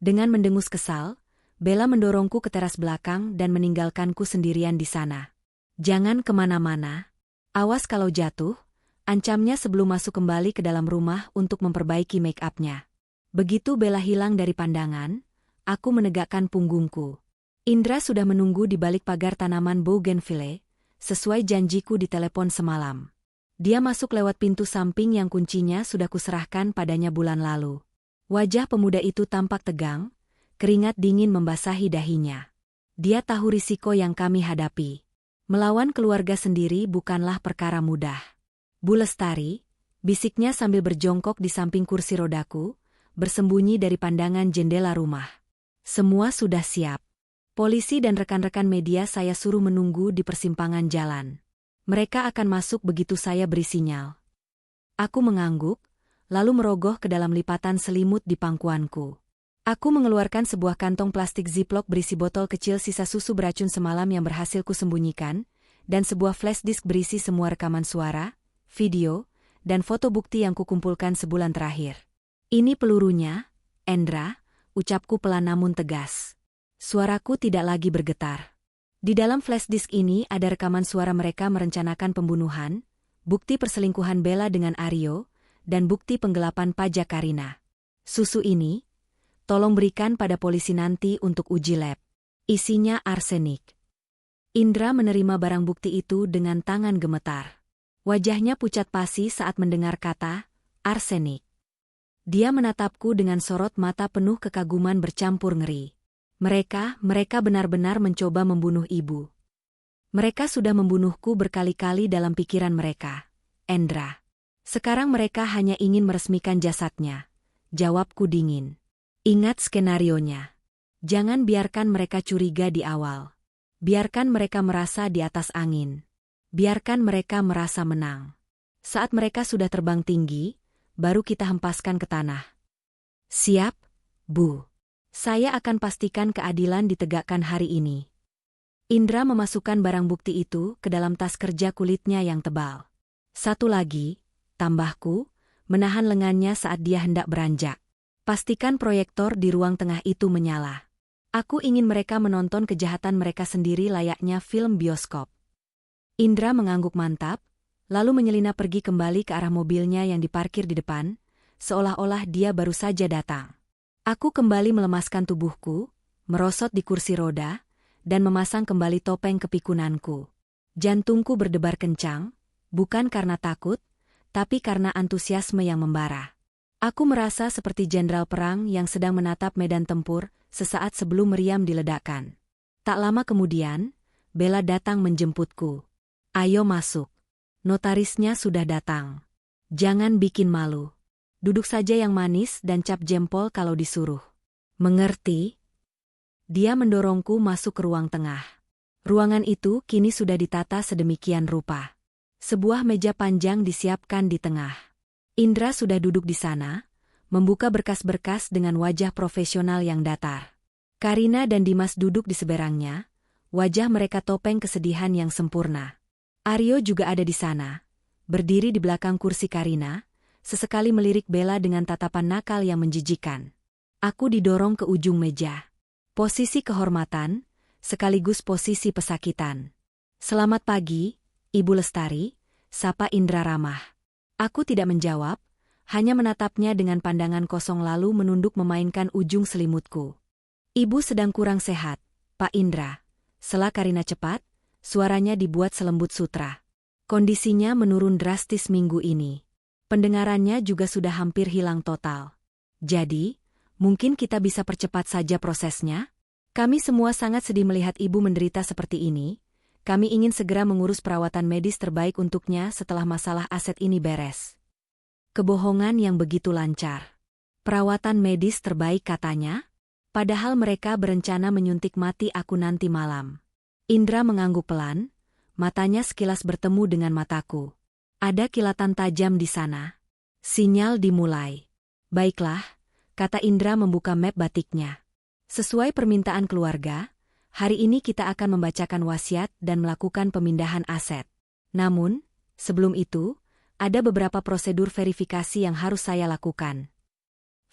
Dengan mendengus kesal, Bella mendorongku ke teras belakang dan meninggalkanku sendirian di sana. "Jangan kemana-mana. Awas kalau jatuh," ancamnya sebelum masuk kembali ke dalam rumah untuk memperbaiki make-up-nya. Begitu Bella hilang dari pandangan, aku menegakkan punggungku. Indra sudah menunggu di balik pagar tanaman bougainville, sesuai janjiku di telepon semalam. Dia masuk lewat pintu samping yang kuncinya sudah kuserahkan padanya bulan lalu. Wajah pemuda itu tampak tegang, keringat dingin membasahi dahinya. Dia tahu risiko yang kami hadapi. Melawan keluarga sendiri bukanlah perkara mudah. "Bu Lestari," bisiknya sambil berjongkok di samping kursi rodaku, bersembunyi dari pandangan jendela rumah. "Semua sudah siap. Polisi dan rekan-rekan media saya suruh menunggu di persimpangan jalan. Mereka akan masuk begitu saya beri sinyal." Aku mengangguk, lalu merogoh ke dalam lipatan selimut di pangkuanku. Aku mengeluarkan sebuah kantong plastik ziplock berisi botol kecil sisa susu beracun semalam yang berhasil kusembunyikan, dan sebuah flash disk berisi semua rekaman suara, video, dan foto bukti yang kukumpulkan sebulan terakhir. "Ini pelurunya, Endra," ucapku pelan namun tegas. Suaraku tidak lagi bergetar. Di dalam flash disk ini ada rekaman suara mereka merencanakan pembunuhan, bukti perselingkuhan Bella dengan Aryo, dan bukti penggelapan pajak Karina. "Susu ini, tolong berikan pada polisi nanti untuk uji lab. Isinya arsenik." Indra menerima barang bukti itu dengan tangan gemetar. Wajahnya pucat pasi saat mendengar kata arsenik. Dia menatapku dengan sorot mata penuh kekaguman bercampur ngeri. Mereka benar-benar mencoba membunuh ibu. Mereka sudah membunuhku berkali-kali dalam pikiran mereka, Endra. Sekarang mereka hanya ingin meresmikan jasadnya. Jawabku dingin. Ingat skenarionya. Jangan biarkan mereka curiga di awal. Biarkan mereka merasa di atas angin. Biarkan mereka merasa menang. Saat mereka sudah terbang tinggi, baru kita hempaskan ke tanah. Siap, Bu. Saya akan pastikan keadilan ditegakkan hari ini. Indra memasukkan barang bukti itu ke dalam tas kerja kulitnya yang tebal. Satu lagi, tambahku, menahan lengannya saat dia hendak beranjak. Pastikan proyektor di ruang tengah itu menyala. Aku ingin mereka menonton kejahatan mereka sendiri layaknya film bioskop. Indra mengangguk mantap, lalu menyelinap pergi kembali ke arah mobilnya yang diparkir di depan, seolah-olah dia baru saja datang. Aku kembali melemaskan tubuhku, merosot di kursi roda, dan memasang kembali topeng kepikunanku. Jantungku berdebar kencang, bukan karena takut, tapi karena antusiasme yang membara. Aku merasa seperti jenderal perang yang sedang menatap medan tempur sesaat sebelum meriam diledakkan. Tak lama kemudian, Bella datang menjemputku. Ayo masuk. Notarisnya sudah datang. Jangan bikin malu. Duduk saja yang manis dan cap jempol kalau disuruh. Mengerti? Dia mendorongku masuk ke ruang tengah. Ruangan itu kini sudah ditata sedemikian rupa. Sebuah meja panjang disiapkan di tengah. Indra sudah duduk di sana, membuka berkas-berkas dengan wajah profesional yang datar. Karina dan Dimas duduk di seberangnya, wajah mereka topeng kesedihan yang sempurna. Aryo juga ada di sana, berdiri di belakang kursi Karina, sesekali melirik Bella dengan tatapan nakal yang menjijikan. Aku didorong ke ujung meja. Posisi kehormatan, sekaligus posisi pesakitan. Selamat pagi, Ibu Lestari, sapa Indra ramah. Aku tidak menjawab, hanya menatapnya dengan pandangan kosong lalu menunduk memainkan ujung selimutku. Ibu sedang kurang sehat, Pak Indra. Sela Karina cepat, suaranya dibuat selembut sutra. Kondisinya menurun drastis minggu ini. Pendengarannya juga sudah hampir hilang total. Jadi, mungkin kita bisa percepat saja prosesnya? Kami semua sangat sedih melihat ibu menderita seperti ini. Kami ingin segera mengurus perawatan medis terbaik untuknya setelah masalah aset ini beres. Kebohongan yang begitu lancar. Perawatan medis terbaik katanya? Padahal mereka berencana menyuntik mati aku nanti malam. Indra mengangguk pelan, matanya sekilas bertemu dengan mataku. Ada kilatan tajam di sana. Sinyal dimulai. Baiklah, kata Indra membuka map batiknya. Sesuai permintaan keluarga, hari ini kita akan membacakan wasiat dan melakukan pemindahan aset. Namun, sebelum itu, ada beberapa prosedur verifikasi yang harus saya lakukan.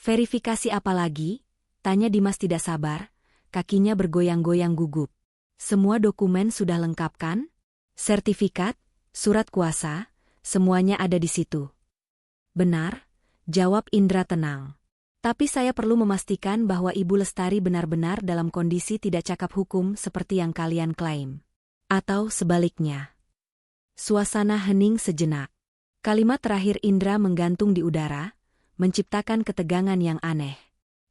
Verifikasi apa lagi? Tanya Dimas tidak sabar, kakinya bergoyang-goyang gugup. Semua dokumen sudah lengkap kan? Sertifikat, surat kuasa, semuanya ada di situ. Benar, jawab Indra tenang. Tapi saya perlu memastikan bahwa Ibu Lestari benar-benar dalam kondisi tidak cakap hukum seperti yang kalian klaim. Atau sebaliknya. Suasana hening sejenak. Kalimat terakhir Indra menggantung di udara, menciptakan ketegangan yang aneh.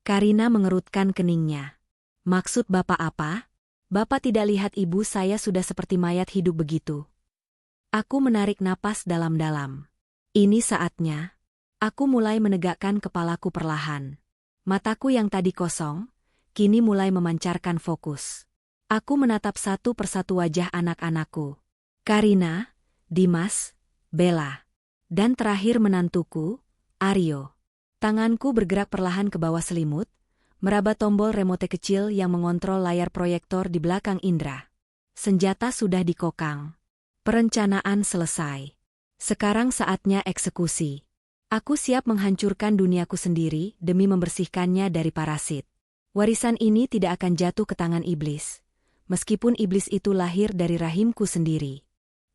Karina mengerutkan keningnya. Maksud Bapak apa? Bapak tidak lihat ibu saya sudah seperti mayat hidup begitu. Aku menarik napas dalam-dalam. Ini saatnya. Aku mulai menegakkan kepalaku perlahan. Mataku yang tadi kosong, kini mulai memancarkan fokus. Aku menatap satu persatu wajah anak-anakku. Karina, Dimas, Bella. Dan terakhir menantuku, Aryo. Tanganku bergerak perlahan ke bawah selimut, meraba tombol remote kecil yang mengontrol layar proyektor di belakang Indra. Senjata sudah dikokang. Perencanaan selesai. Sekarang saatnya eksekusi. Aku siap menghancurkan duniaku sendiri demi membersihkannya dari parasit. Warisan ini tidak akan jatuh ke tangan iblis, meskipun iblis itu lahir dari rahimku sendiri.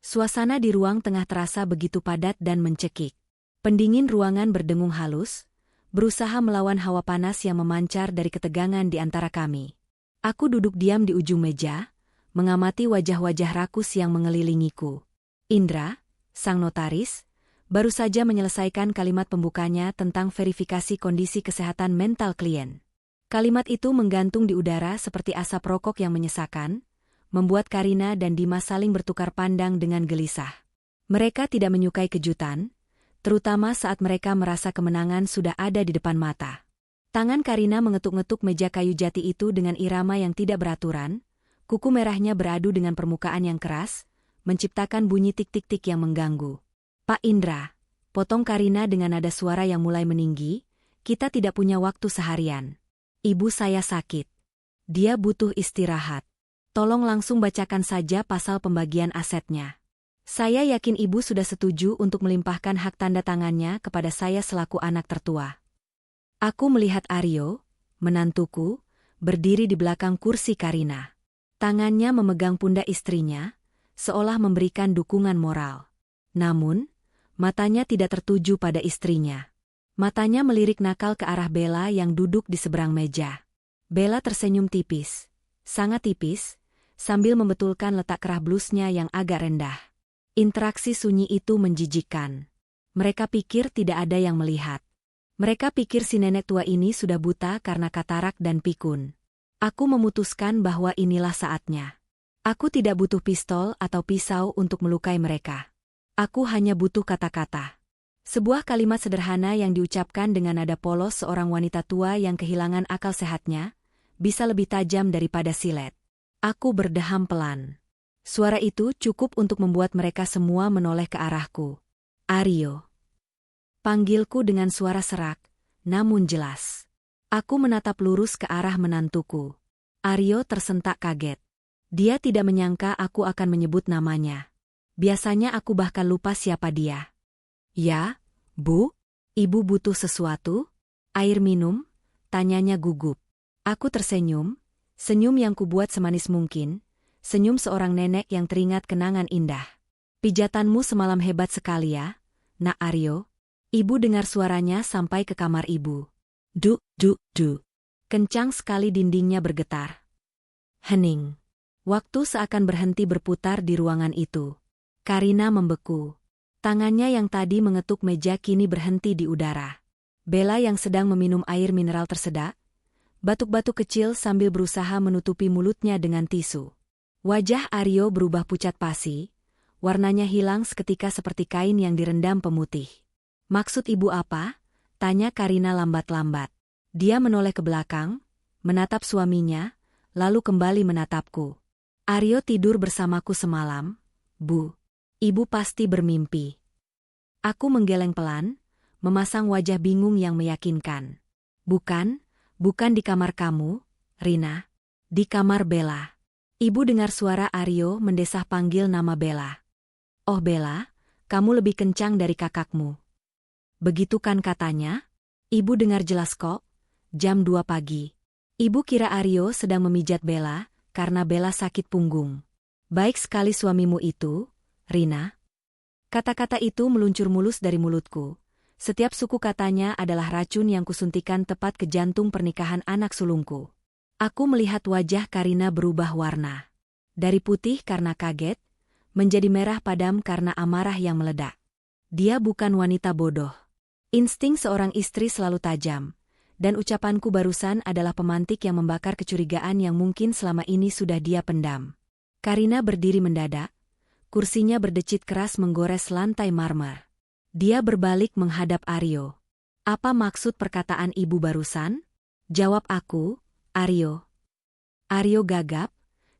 Suasana di ruang tengah terasa begitu padat dan mencekik. Pendingin ruangan berdengung halus, berusaha melawan hawa panas yang memancar dari ketegangan di antara kami. Aku duduk diam di ujung meja, mengamati wajah-wajah rakus yang mengelilingiku. Indra, Sang notaris baru saja menyelesaikan kalimat pembukanya tentang verifikasi kondisi kesehatan mental klien. Kalimat itu menggantung di udara seperti asap rokok yang menyesakan, membuat Karina dan Dimas saling bertukar pandang dengan gelisah. Mereka tidak menyukai kejutan, terutama saat mereka merasa kemenangan sudah ada di depan mata. Tangan Karina mengetuk-ngetuk meja kayu jati itu dengan irama yang tidak beraturan, kuku merahnya beradu dengan permukaan yang keras, menciptakan bunyi tik-tik-tik yang mengganggu. Pak Indra, potong Karina dengan nada suara yang mulai meninggi, kita tidak punya waktu seharian. Ibu saya sakit. Dia butuh istirahat. Tolong langsung bacakan saja pasal pembagian asetnya. Saya yakin ibu sudah setuju untuk melimpahkan hak tanda tangannya kepada saya selaku anak tertua. Aku melihat Aryo, menantuku, berdiri di belakang kursi Karina. Tangannya memegang pundak istrinya, seolah memberikan dukungan moral. Namun, matanya tidak tertuju pada istrinya. Matanya melirik nakal ke arah Bella yang duduk di seberang meja. Bella tersenyum tipis, sangat tipis, sambil membetulkan letak kerah blusnya yang agak rendah. Interaksi sunyi itu menjijikkan. Mereka pikir tidak ada yang melihat. Mereka pikir si nenek tua ini sudah buta karena katarak dan pikun. Aku memutuskan bahwa inilah saatnya. Aku tidak butuh pistol atau pisau untuk melukai mereka. Aku hanya butuh kata-kata. Sebuah kalimat sederhana yang diucapkan dengan nada polos seorang wanita tua yang kehilangan akal sehatnya, bisa lebih tajam daripada silet. Aku berdeham pelan. Suara itu cukup untuk membuat mereka semua menoleh ke arahku. Aryo. Panggilku dengan suara serak, namun jelas. Aku menatap lurus ke arah menantuku. Aryo tersentak kaget. Dia tidak menyangka aku akan menyebut namanya. Biasanya aku bahkan lupa siapa dia. Ya, Bu? Ibu butuh sesuatu? Air minum? Tanyanya gugup. Aku tersenyum, senyum yang kubuat semanis mungkin, senyum seorang nenek yang teringat kenangan indah. Pijatanmu semalam hebat sekali ya, Nak Aryo. Ibu dengar suaranya sampai ke kamar ibu. Duk, duk, duk. Kencang sekali dindingnya bergetar. Hening. Waktu seakan berhenti berputar di ruangan itu. Karina membeku. Tangannya yang tadi mengetuk meja kini berhenti di udara. Bella yang sedang meminum air mineral tersedak, batuk-batuk kecil sambil berusaha menutupi mulutnya dengan tisu. Wajah Aryo berubah pucat pasi, warnanya hilang seketika seperti kain yang direndam pemutih. Maksud ibu apa? Tanya Karina lambat-lambat. Dia menoleh ke belakang, menatap suaminya, lalu kembali menatapku. Aryo tidur bersamaku semalam, Bu. Ibu pasti bermimpi. Aku menggeleng pelan, memasang wajah bingung yang meyakinkan. Bukan di kamar kamu, Rina. Di kamar Bella. Ibu dengar suara Aryo mendesah panggil nama Bella. Oh Bella, kamu lebih kencang dari kakakmu. Begitu kan katanya? Ibu dengar jelas kok, jam 2 pagi. Ibu kira Aryo sedang memijat Bella, karena Bella sakit punggung. Baik sekali suamimu itu, Rina. Kata-kata itu meluncur mulus dari mulutku. Setiap suku katanya adalah racun yang kusuntikan tepat ke jantung pernikahan anak sulungku. Aku melihat wajah Karina berubah warna. Dari putih karena kaget, menjadi merah padam karena amarah yang meledak. Dia bukan wanita bodoh. Insting seorang istri selalu tajam, dan ucapanku barusan adalah pemantik yang membakar kecurigaan yang mungkin selama ini sudah dia pendam. Karina berdiri mendadak, kursinya berdecit keras menggores lantai marmer. Dia berbalik menghadap Aryo. Apa maksud perkataan ibu barusan? Jawab aku, Aryo. Aryo gagap,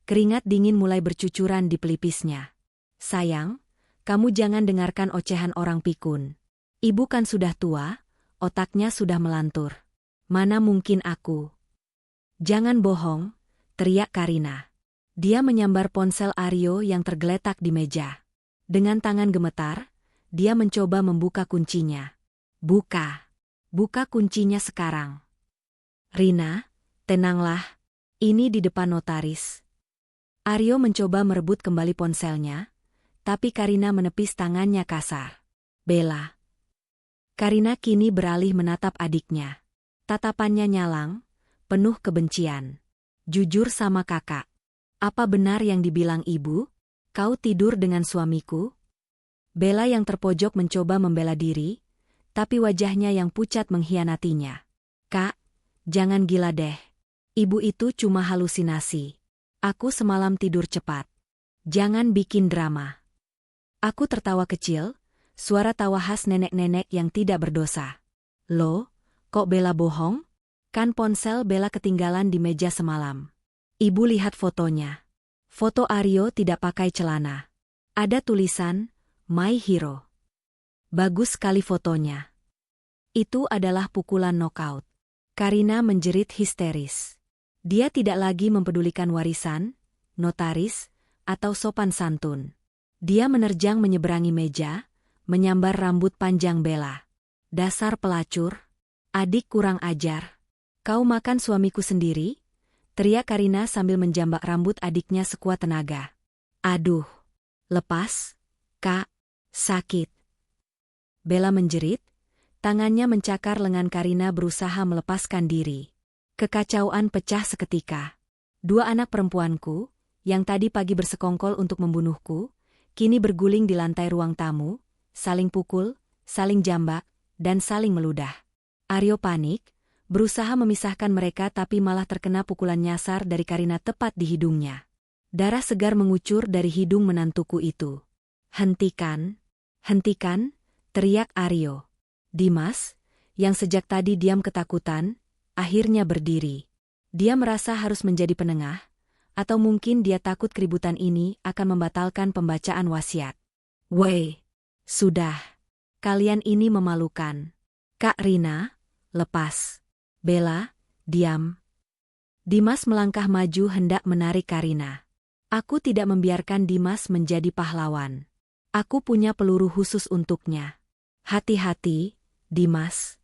keringat dingin mulai bercucuran di pelipisnya. Sayang, kamu jangan dengarkan ocehan orang pikun. Ibu kan sudah tua, otaknya sudah melantur. Mana mungkin aku? Jangan bohong, teriak Karina. Dia menyambar ponsel Aryo yang tergeletak di meja. Dengan tangan gemetar, dia mencoba membuka kuncinya. Buka kuncinya sekarang. Rina, tenanglah, ini di depan notaris. Aryo mencoba merebut kembali ponselnya, tapi Karina menepis tangannya kasar. Bella. Karina kini beralih menatap adiknya. Tatapannya nyalang, penuh kebencian. Jujur sama kakak. Apa benar yang dibilang ibu? Kau tidur dengan suamiku? Bella yang terpojok mencoba membela diri, tapi wajahnya yang pucat mengkhianatinya. Kak, jangan gila deh. Ibu itu cuma halusinasi. Aku semalam tidur cepat. Jangan bikin drama. Aku tertawa kecil, suara tawa khas nenek-nenek yang tidak berdosa. Loh, kok Bella bohong? Kan ponsel Bella ketinggalan di meja semalam. Ibu lihat fotonya. Foto Aryo tidak pakai celana. Ada tulisan, My Hero. Bagus sekali fotonya. Itu adalah pukulan knockout. Karina menjerit histeris. Dia tidak lagi mempedulikan warisan, notaris, atau sopan santun. Dia menerjang menyeberangi meja, menyambar rambut panjang Bella. Dasar pelacur. Adik kurang ajar. Kau makan suamiku sendiri? Teriak Karina sambil menjambak rambut adiknya sekuat tenaga. Aduh. Lepas. Kak. Sakit. Bella menjerit. Tangannya mencakar lengan Karina berusaha melepaskan diri. Kekacauan pecah seketika. Dua anak perempuanku, yang tadi pagi bersekongkol untuk membunuhku, kini berguling di lantai ruang tamu, saling pukul, saling jambak, dan saling meludah. Aryo panik, berusaha memisahkan mereka tapi malah terkena pukulan nyasar dari Karina tepat di hidungnya. Darah segar mengucur dari hidung menantuku itu. Hentikan, hentikan, teriak Aryo. Dimas, yang sejak tadi diam ketakutan, akhirnya berdiri. Dia merasa harus menjadi penengah, atau mungkin dia takut keributan ini akan membatalkan pembacaan wasiat. Woi, sudah. Kalian ini memalukan. Kak Rina, lepas. Bella, diam. Dimas melangkah maju hendak menarik Karina. Aku tidak membiarkan Dimas menjadi pahlawan. Aku punya peluru khusus untuknya. Hati-hati, Dimas.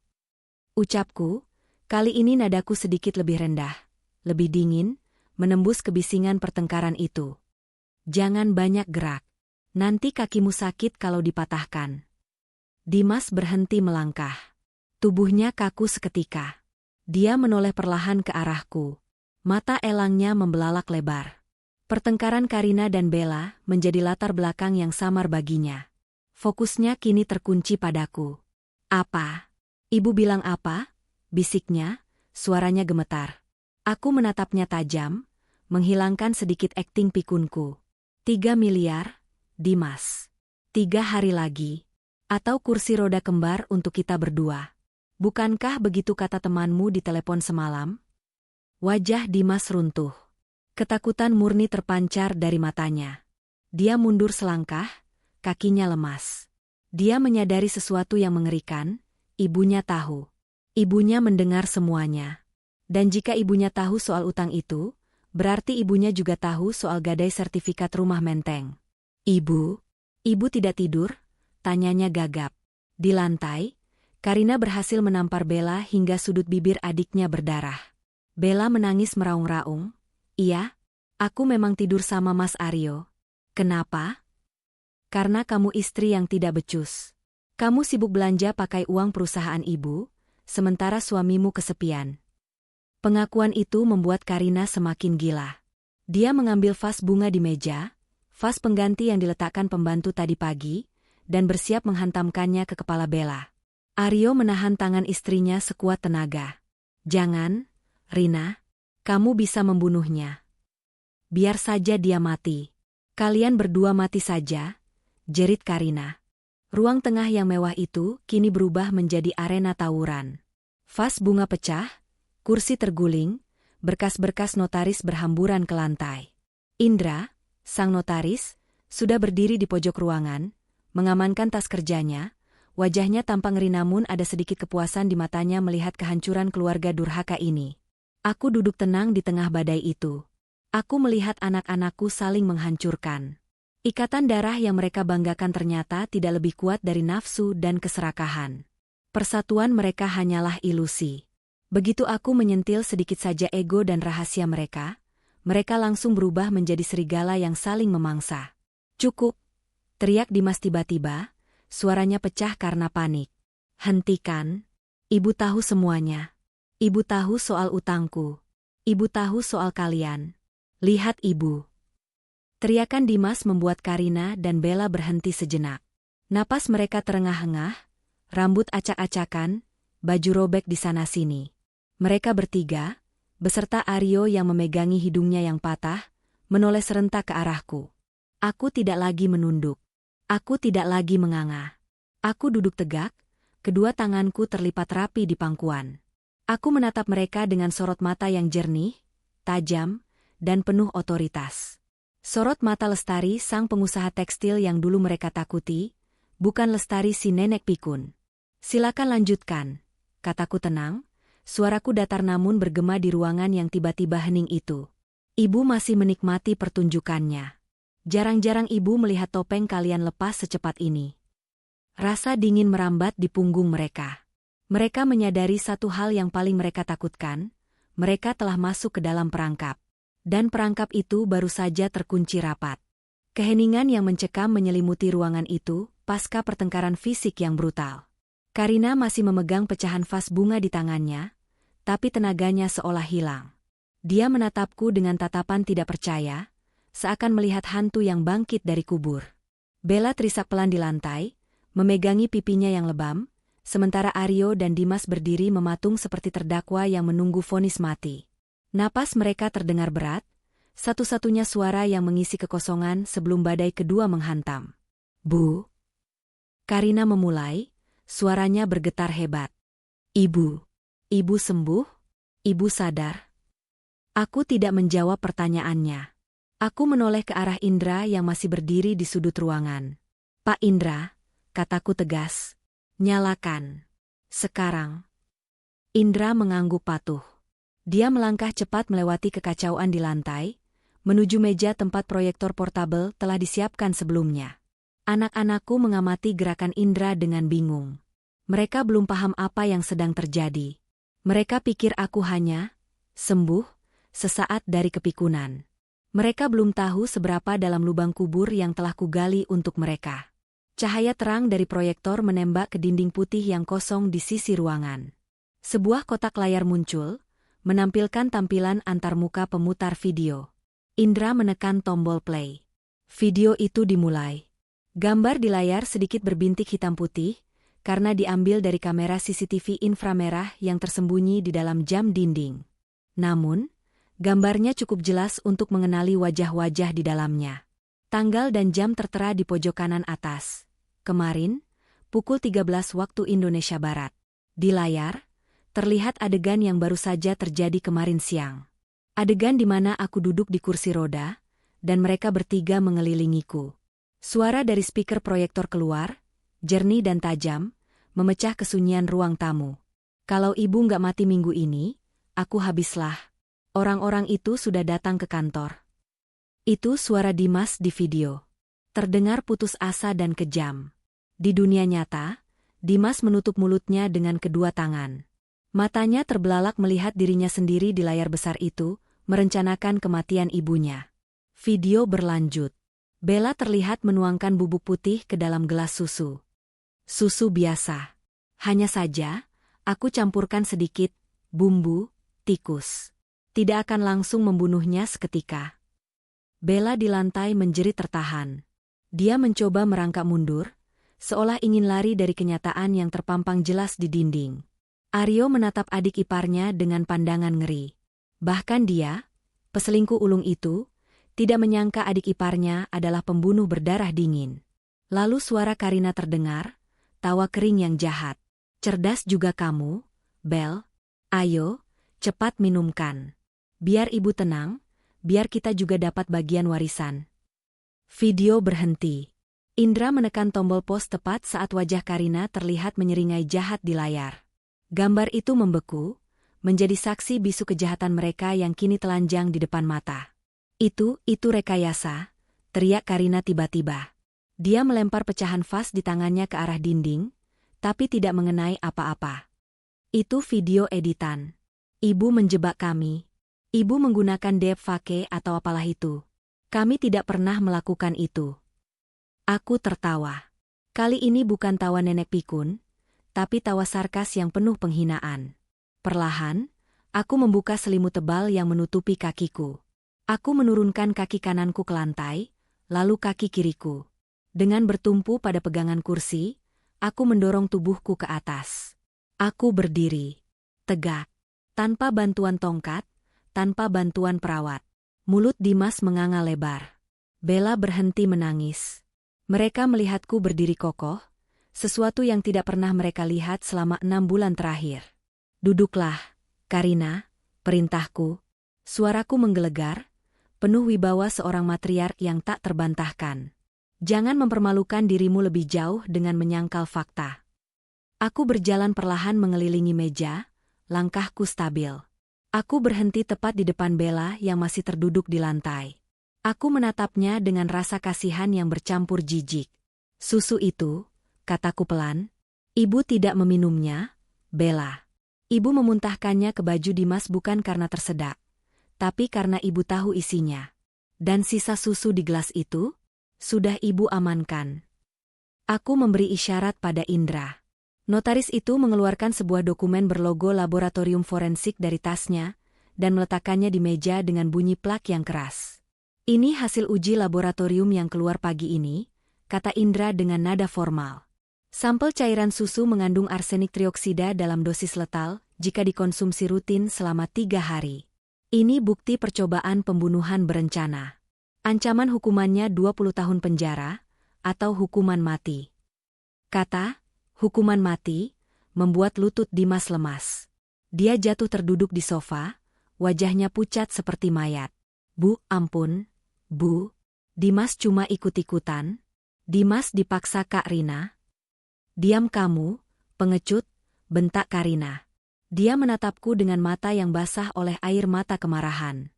Ucapku, kali ini nadaku sedikit lebih rendah, lebih dingin, menembus kebisingan pertengkaran itu. Jangan banyak gerak. Nanti kakimu sakit kalau dipatahkan. Dimas berhenti melangkah. Tubuhnya kaku seketika. Dia menoleh perlahan ke arahku. Mata elangnya membelalak lebar. Pertengkaran Karina dan Bella menjadi latar belakang yang samar baginya. Fokusnya kini terkunci padaku. Apa? Ibu bilang apa? Bisiknya, suaranya gemetar. Aku menatapnya tajam, menghilangkan sedikit akting pikunku. 3 miliar, Dimas. 3 hari lagi. Atau kursi roda kembar untuk kita berdua. Bukankah begitu kata temanmu di telepon semalam? Wajah Dimas runtuh. Ketakutan murni terpancar dari matanya. Dia mundur selangkah, kakinya lemas. Dia menyadari sesuatu yang mengerikan, ibunya tahu. Ibunya mendengar semuanya. Dan jika ibunya tahu soal utang itu, berarti ibunya juga tahu soal gadai sertifikat rumah menteng. Ibu? Ibu tidak tidur? Tanyanya gagap. Di lantai, Karina berhasil menampar Bella hingga sudut bibir adiknya berdarah. Bella menangis meraung-raung. Iya, aku memang tidur sama Mas Aryo. Kenapa? Karena kamu istri yang tidak becus. Kamu sibuk belanja pakai uang perusahaan ibu, sementara suamimu kesepian. Pengakuan itu membuat Karina semakin gila. Dia mengambil vas bunga di meja, vas pengganti yang diletakkan pembantu tadi pagi, dan bersiap menghantamkannya ke kepala Bella. Aryo menahan tangan istrinya sekuat tenaga. Jangan, Rina. Kamu bisa membunuhnya. Biar saja dia mati. Kalian berdua mati saja, jerit Karina. Ruang tengah yang mewah itu kini berubah menjadi arena tawuran. Vas bunga pecah, kursi terguling, berkas-berkas notaris berhamburan ke lantai. Indra, sang notaris, sudah berdiri di pojok ruangan, mengamankan tas kerjanya, wajahnya tampak ngeri namun ada sedikit kepuasan di matanya melihat kehancuran keluarga durhaka ini. Aku duduk tenang di tengah badai itu. Aku melihat anak-anakku saling menghancurkan. Ikatan darah yang mereka banggakan ternyata tidak lebih kuat dari nafsu dan keserakahan. Persatuan mereka hanyalah ilusi. Begitu aku menyentil sedikit saja ego dan rahasia mereka, mereka langsung berubah menjadi serigala yang saling memangsa. Cukup, teriak Dimas tiba-tiba, suaranya pecah karena panik. Hentikan, ibu tahu semuanya. Ibu tahu soal utangku. Ibu tahu soal kalian. Lihat ibu. Teriakan Dimas membuat Karina dan Bella berhenti sejenak. Napas mereka terengah-engah, rambut acak-acakan, baju robek di sana-sini. Mereka bertiga, beserta Aryo yang memegangi hidungnya yang patah, menoleh serentak ke arahku. Aku tidak lagi menunduk. Aku tidak lagi menganga. Aku duduk tegak, kedua tanganku terlipat rapi di pangkuan. Aku menatap mereka dengan sorot mata yang jernih, tajam, dan penuh otoritas. Sorot mata Lestari sang pengusaha tekstil yang dulu mereka takuti, bukan Lestari si nenek pikun. Silakan lanjutkan, kataku tenang, suaraku datar namun bergema di ruangan yang tiba-tiba hening itu. Ibu masih menikmati pertunjukannya. Jarang-jarang ibu melihat topeng kalian lepas secepat ini. Rasa dingin merambat di punggung mereka. Mereka menyadari satu hal yang paling mereka takutkan, mereka telah masuk ke dalam perangkap. Dan perangkap itu baru saja terkunci rapat. Keheningan yang mencekam menyelimuti ruangan itu, pasca pertengkaran fisik yang brutal. Karina masih memegang pecahan vas bunga di tangannya, tapi tenaganya seolah hilang. Dia menatapku dengan tatapan tidak percaya, seakan melihat hantu yang bangkit dari kubur. Bella terisak pelan di lantai, memegangi pipinya yang lebam, sementara Aryo dan Dimas berdiri mematung seperti terdakwa yang menunggu vonis mati. Napas mereka terdengar berat, satu-satunya suara yang mengisi kekosongan sebelum badai kedua menghantam. Bu. Karina memulai, suaranya bergetar hebat. Ibu. Ibu sembuh? Ibu sadar? Aku tidak menjawab pertanyaannya. Aku menoleh ke arah Indra yang masih berdiri di sudut ruangan. Pak Indra, kataku tegas. Nyalakan. Sekarang. Indra mengangguk patuh. Dia melangkah cepat melewati kekacauan di lantai, menuju meja tempat proyektor portabel telah disiapkan sebelumnya. Anak-anakku mengamati gerakan Indra dengan bingung. Mereka belum paham apa yang sedang terjadi. Mereka pikir aku hanya sembuh sesaat dari kepikunan. Mereka belum tahu seberapa dalam lubang kubur yang telah kugali untuk mereka. Cahaya terang dari proyektor menembak ke dinding putih yang kosong di sisi ruangan. Sebuah kotak layar muncul, menampilkan tampilan antarmuka pemutar video. Indra menekan tombol play. Video itu dimulai. Gambar di layar sedikit berbintik hitam putih, karena diambil dari kamera CCTV inframerah yang tersembunyi di dalam jam dinding. Namun, gambarnya cukup jelas untuk mengenali wajah-wajah di dalamnya. Tanggal dan jam tertera di pojok kanan atas. Kemarin, pukul 13 waktu Indonesia Barat. Di layar, terlihat adegan yang baru saja terjadi kemarin siang. Adegan di mana aku duduk di kursi roda, dan mereka bertiga mengelilingiku. Suara dari speaker proyektor keluar, jernih dan tajam, memecah kesunyian ruang tamu. Kalau ibu nggak mati minggu ini, aku habislah. Orang-orang itu sudah datang ke kantor. Itu suara Dimas di video. Terdengar putus asa dan kejam. Di dunia nyata, Dimas menutup mulutnya dengan kedua tangan. Matanya terbelalak melihat dirinya sendiri di layar besar itu, merencanakan kematian ibunya. Video berlanjut. Bella terlihat menuangkan bubuk putih ke dalam gelas susu. Susu biasa. Hanya saja, aku campurkan sedikit bumbu tikus. Tidak akan langsung membunuhnya seketika. Bella di lantai menjerit tertahan. Dia mencoba merangkak mundur, seolah ingin lari dari kenyataan yang terpampang jelas di dinding. Aryo menatap adik iparnya dengan pandangan ngeri. Bahkan dia, peselingkuh ulung itu, tidak menyangka adik iparnya adalah pembunuh berdarah dingin. Lalu suara Karina terdengar, tawa kering yang jahat. Cerdas juga kamu, Bel. Ayo, cepat minumkan. Biar ibu tenang, biar kita juga dapat bagian warisan. Video berhenti. Indra menekan tombol pause tepat saat wajah Karina terlihat menyeringai jahat di layar. Gambar itu membeku, menjadi saksi bisu kejahatan mereka yang kini telanjang di depan mata. Itu rekayasa, teriak Karina tiba-tiba. Dia melempar pecahan vas di tangannya ke arah dinding, tapi tidak mengenai apa-apa. Itu video editan. Ibu menjebak kami. Ibu menggunakan deep fake atau apalah itu. Kami tidak pernah melakukan itu. Aku tertawa. Kali ini bukan tawa nenek pikun, tapi tawa sarkas yang penuh penghinaan. Perlahan, aku membuka selimut tebal yang menutupi kakiku. Aku menurunkan kaki kananku ke lantai, lalu kaki kiriku. Dengan bertumpu pada pegangan kursi, aku mendorong tubuhku ke atas. Aku berdiri. Tegak. Tanpa bantuan tongkat, tanpa bantuan perawat. Mulut Dimas menganga lebar. Bella berhenti menangis. Mereka melihatku berdiri kokoh, sesuatu yang tidak pernah mereka lihat selama 6 bulan terakhir. Duduklah, Karina, perintahku. Suaraku menggelegar, penuh wibawa seorang matriark yang tak terbantahkan. Jangan mempermalukan dirimu lebih jauh dengan menyangkal fakta. Aku berjalan perlahan mengelilingi meja, langkahku stabil. Aku berhenti tepat di depan Bella yang masih terduduk di lantai. Aku menatapnya dengan rasa kasihan yang bercampur jijik. Susu itu, kataku pelan. Ibu tidak meminumnya, Bella. Ibu memuntahkannya ke baju Dimas bukan karena tersedak, tapi karena ibu tahu isinya. Dan sisa susu di gelas itu, sudah ibu amankan. Aku memberi isyarat pada Indra. Notaris itu mengeluarkan sebuah dokumen berlogo laboratorium forensik dari tasnya, dan meletakkannya di meja dengan bunyi plak yang keras. Ini hasil uji laboratorium yang keluar pagi ini, kata Indra dengan nada formal. Sampel cairan susu mengandung arsenik trioksida dalam dosis letal jika dikonsumsi rutin selama 3 hari. Ini bukti percobaan pembunuhan berencana. Ancaman hukumannya 20 tahun penjara, atau hukuman mati. Kata, hukuman mati, membuat lutut Dimas lemas. Dia jatuh terduduk di sofa, wajahnya pucat seperti mayat. Bu, ampun, Bu. Dimas cuma ikut-ikutan. Dimas dipaksa Kak Rina. Diam kamu, pengecut, bentak Karina. Dia menatapku dengan mata yang basah oleh air mata kemarahan.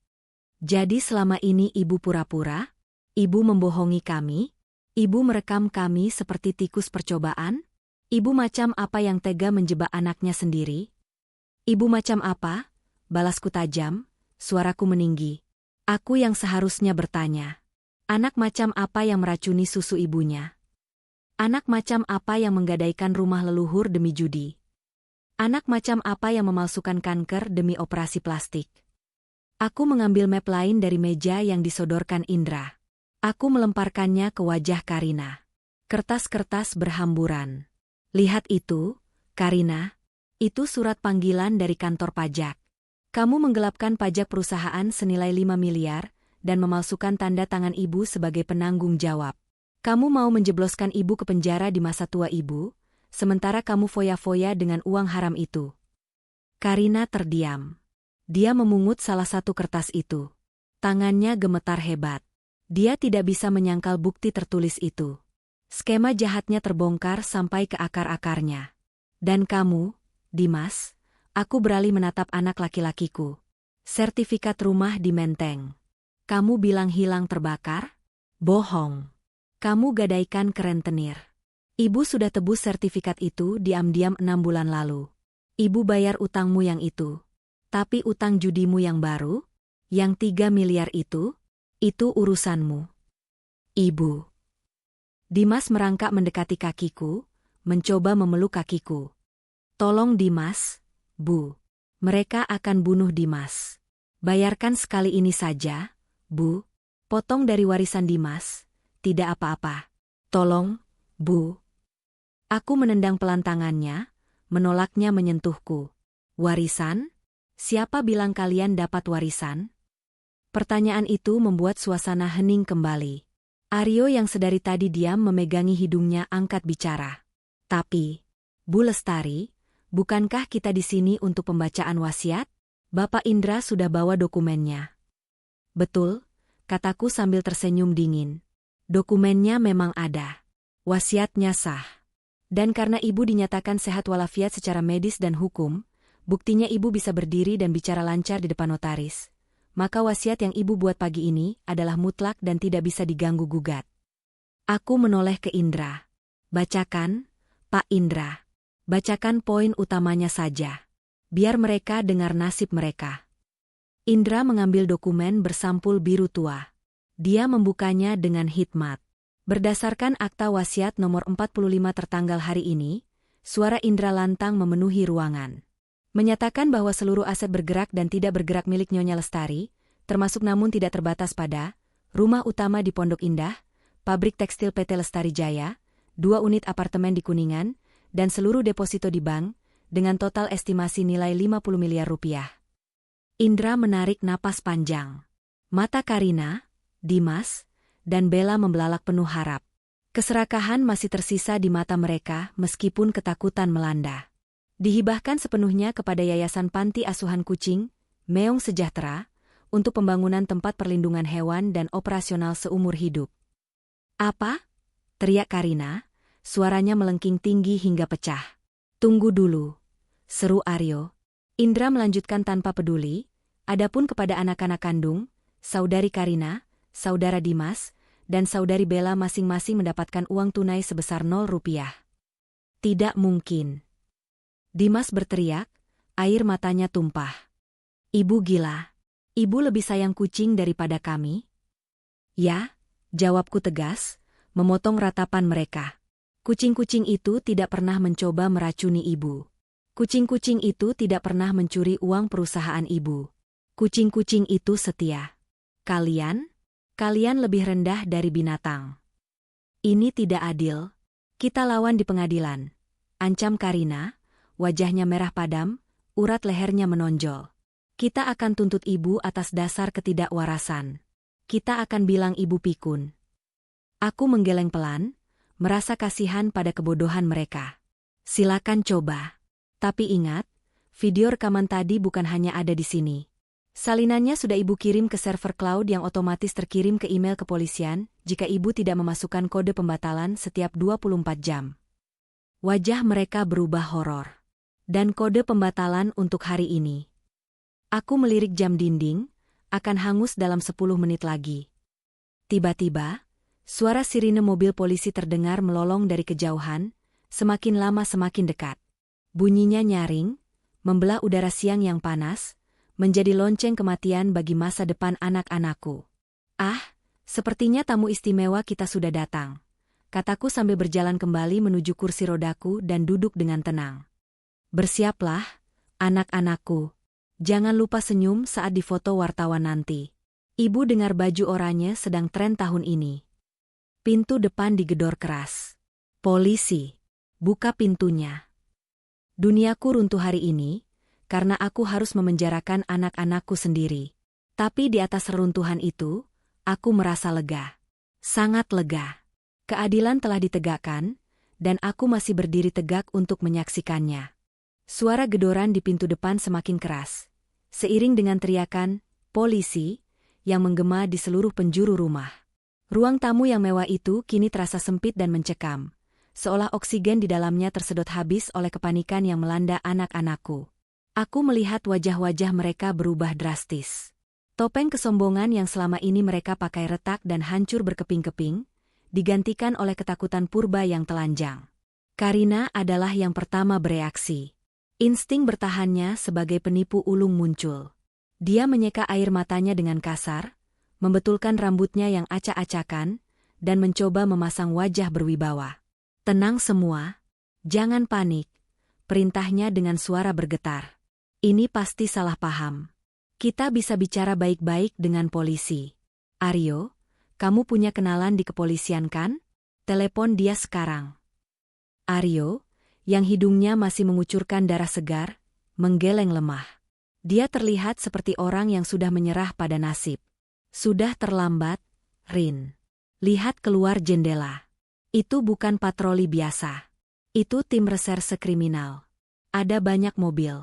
Jadi selama ini ibu pura-pura? Ibu membohongi kami? Ibu merekam kami seperti tikus percobaan? Ibu macam apa yang tega menjebak anaknya sendiri? Ibu macam apa? Balasku tajam, suaraku meninggi. Aku yang seharusnya bertanya. Anak macam apa yang meracuni susu ibunya? Anak macam apa yang menggadaikan rumah leluhur demi judi? Anak macam apa yang memalsukan kanker demi operasi plastik? Aku mengambil map lain dari meja yang disodorkan Indra. Aku melemparkannya ke wajah Karina. Kertas-kertas berhamburan. Lihat itu, Karina. Itu surat panggilan dari kantor pajak. Kamu menggelapkan pajak perusahaan senilai 5 miliar dan memalsukan tanda tangan ibu sebagai penanggung jawab. Kamu mau menjebloskan ibu ke penjara di masa tua ibu, sementara kamu foya-foya dengan uang haram itu. Karina terdiam. Dia memungut salah satu kertas itu. Tangannya gemetar hebat. Dia tidak bisa menyangkal bukti tertulis itu. Skema jahatnya terbongkar sampai ke akar-akarnya. Dan kamu, Dimas, aku beralih menatap anak laki-lakiku. Sertifikat rumah di Menteng. Kamu bilang hilang terbakar? Bohong. Kamu gadaikan ke rentenir. Ibu sudah tebus sertifikat itu diam-diam 6 bulan lalu. Ibu bayar utangmu yang itu. Tapi utang judimu yang baru, yang 3 miliar itu urusanmu. Ibu. Dimas merangkak mendekati kakiku, mencoba memeluk kakiku. Tolong Dimas, Bu. Mereka akan bunuh Dimas. Bayarkan sekali ini saja, Bu. Potong dari warisan Dimas, tidak apa-apa. Tolong, Bu. Aku menendang pelan tangannya, menolaknya menyentuhku. Warisan? Siapa bilang kalian dapat warisan? Pertanyaan itu membuat suasana hening kembali. Aryo yang sedari tadi diam memegangi hidungnya angkat bicara. Tapi, Bu Lestari, bukankah kita di sini untuk pembacaan wasiat? Bapak Indra sudah bawa dokumennya. Betul, kataku sambil tersenyum dingin. Dokumennya memang ada. Wasiatnya sah. Dan karena ibu dinyatakan sehat walafiat secara medis dan hukum, buktinya ibu bisa berdiri dan bicara lancar di depan notaris. Maka wasiat yang ibu buat pagi ini adalah mutlak dan tidak bisa diganggu-gugat. Aku menoleh ke Indra. Bacakan, Pak Indra. Bacakan poin utamanya saja. Biar mereka dengar nasib mereka. Indra mengambil dokumen bersampul biru tua. Dia membukanya dengan hikmat. Berdasarkan akta wasiat nomor 45 tertanggal hari ini, suara Indra lantang memenuhi ruangan. Menyatakan bahwa seluruh aset bergerak dan tidak bergerak milik Nyonya Lestari, termasuk namun tidak terbatas pada rumah utama di Pondok Indah, pabrik tekstil PT Lestari Jaya, 2 unit apartemen di Kuningan, dan seluruh deposito di bank, dengan total estimasi nilai 50 miliar rupiah. Indra menarik napas panjang. Mata Karina, Dimas, dan Bella membelalak penuh harap. Keserakahan masih tersisa di mata mereka meskipun ketakutan melanda. Dihibahkan sepenuhnya kepada Yayasan Panti Asuhan Kucing, Meong Sejahtera, untuk pembangunan tempat perlindungan hewan dan operasional seumur hidup. Apa? Teriak Karina, suaranya melengking tinggi hingga pecah. Tunggu dulu, seru Aryo. Indra melanjutkan tanpa peduli, adapun kepada anak-anak kandung, saudari Karina, saudara Dimas, dan saudari Bella masing-masing mendapatkan uang tunai sebesar 0 rupiah. Tidak mungkin. Dimas berteriak, air matanya tumpah. Ibu gila. Ibu lebih sayang kucing daripada kami? Ya, jawabku tegas, memotong ratapan mereka. Kucing-kucing itu tidak pernah mencoba meracuni ibu. Kucing-kucing itu tidak pernah mencuri uang perusahaan ibu. Kucing-kucing itu setia. Kalian lebih rendah dari binatang. Ini tidak adil. Kita lawan di pengadilan. Ancam Karina, wajahnya merah padam, urat lehernya menonjol. Kita akan tuntut ibu atas dasar ketidakwarasan. Kita akan bilang ibu pikun. Aku menggeleng pelan, merasa kasihan pada kebodohan mereka. Silakan coba. Tapi ingat, video rekaman tadi bukan hanya ada di sini. Salinannya sudah ibu kirim ke server cloud yang otomatis terkirim ke email kepolisian jika ibu tidak memasukkan kode pembatalan setiap 24 jam. Wajah mereka berubah horor. Dan kode pembatalan untuk hari ini. Aku melirik jam dinding, akan hangus dalam 10 menit lagi. Tiba-tiba, suara sirine mobil polisi terdengar melolong dari kejauhan, semakin lama semakin dekat. Bunyinya nyaring, membelah udara siang yang panas, menjadi lonceng kematian bagi masa depan anak-anakku. Ah, sepertinya tamu istimewa kita sudah datang, kataku sambil berjalan kembali menuju kursi rodaku dan duduk dengan tenang. Bersiaplah, anak-anakku. Jangan lupa senyum saat difoto wartawan nanti. Ibu dengar baju oranye sedang tren tahun ini. Pintu depan digedor keras. Polisi, buka pintunya. Duniaku runtuh hari ini, karena aku harus memenjarakan anak-anakku sendiri. Tapi di atas reruntuhan itu, aku merasa lega. Sangat lega. Keadilan telah ditegakkan, dan aku masih berdiri tegak untuk menyaksikannya. Suara gedoran di pintu depan semakin keras. Seiring dengan teriakan, polisi, yang menggema di seluruh penjuru rumah. Ruang tamu yang mewah itu kini terasa sempit dan mencekam, seolah oksigen di dalamnya tersedot habis oleh kepanikan yang melanda anak-anakku. Aku melihat wajah-wajah mereka berubah drastis. Topeng kesombongan yang selama ini mereka pakai retak dan hancur berkeping-keping, digantikan oleh ketakutan purba yang telanjang. Karina adalah yang pertama bereaksi. Insting bertahannya sebagai penipu ulung muncul. Dia menyeka air matanya dengan kasar, membetulkan rambutnya yang acak-acakan, dan mencoba memasang wajah berwibawa. Tenang semua, jangan panik, perintahnya dengan suara bergetar. Ini pasti salah paham. Kita bisa bicara baik-baik dengan polisi. Aryo, kamu punya kenalan di kepolisian kan? Telepon dia sekarang. Aryo, yang hidungnya masih mengucurkan darah segar, menggeleng lemah. Dia terlihat seperti orang yang sudah menyerah pada nasib. Sudah terlambat, Rin. Lihat keluar jendela. Itu bukan patroli biasa. Itu tim reserse kriminal. Ada banyak mobil.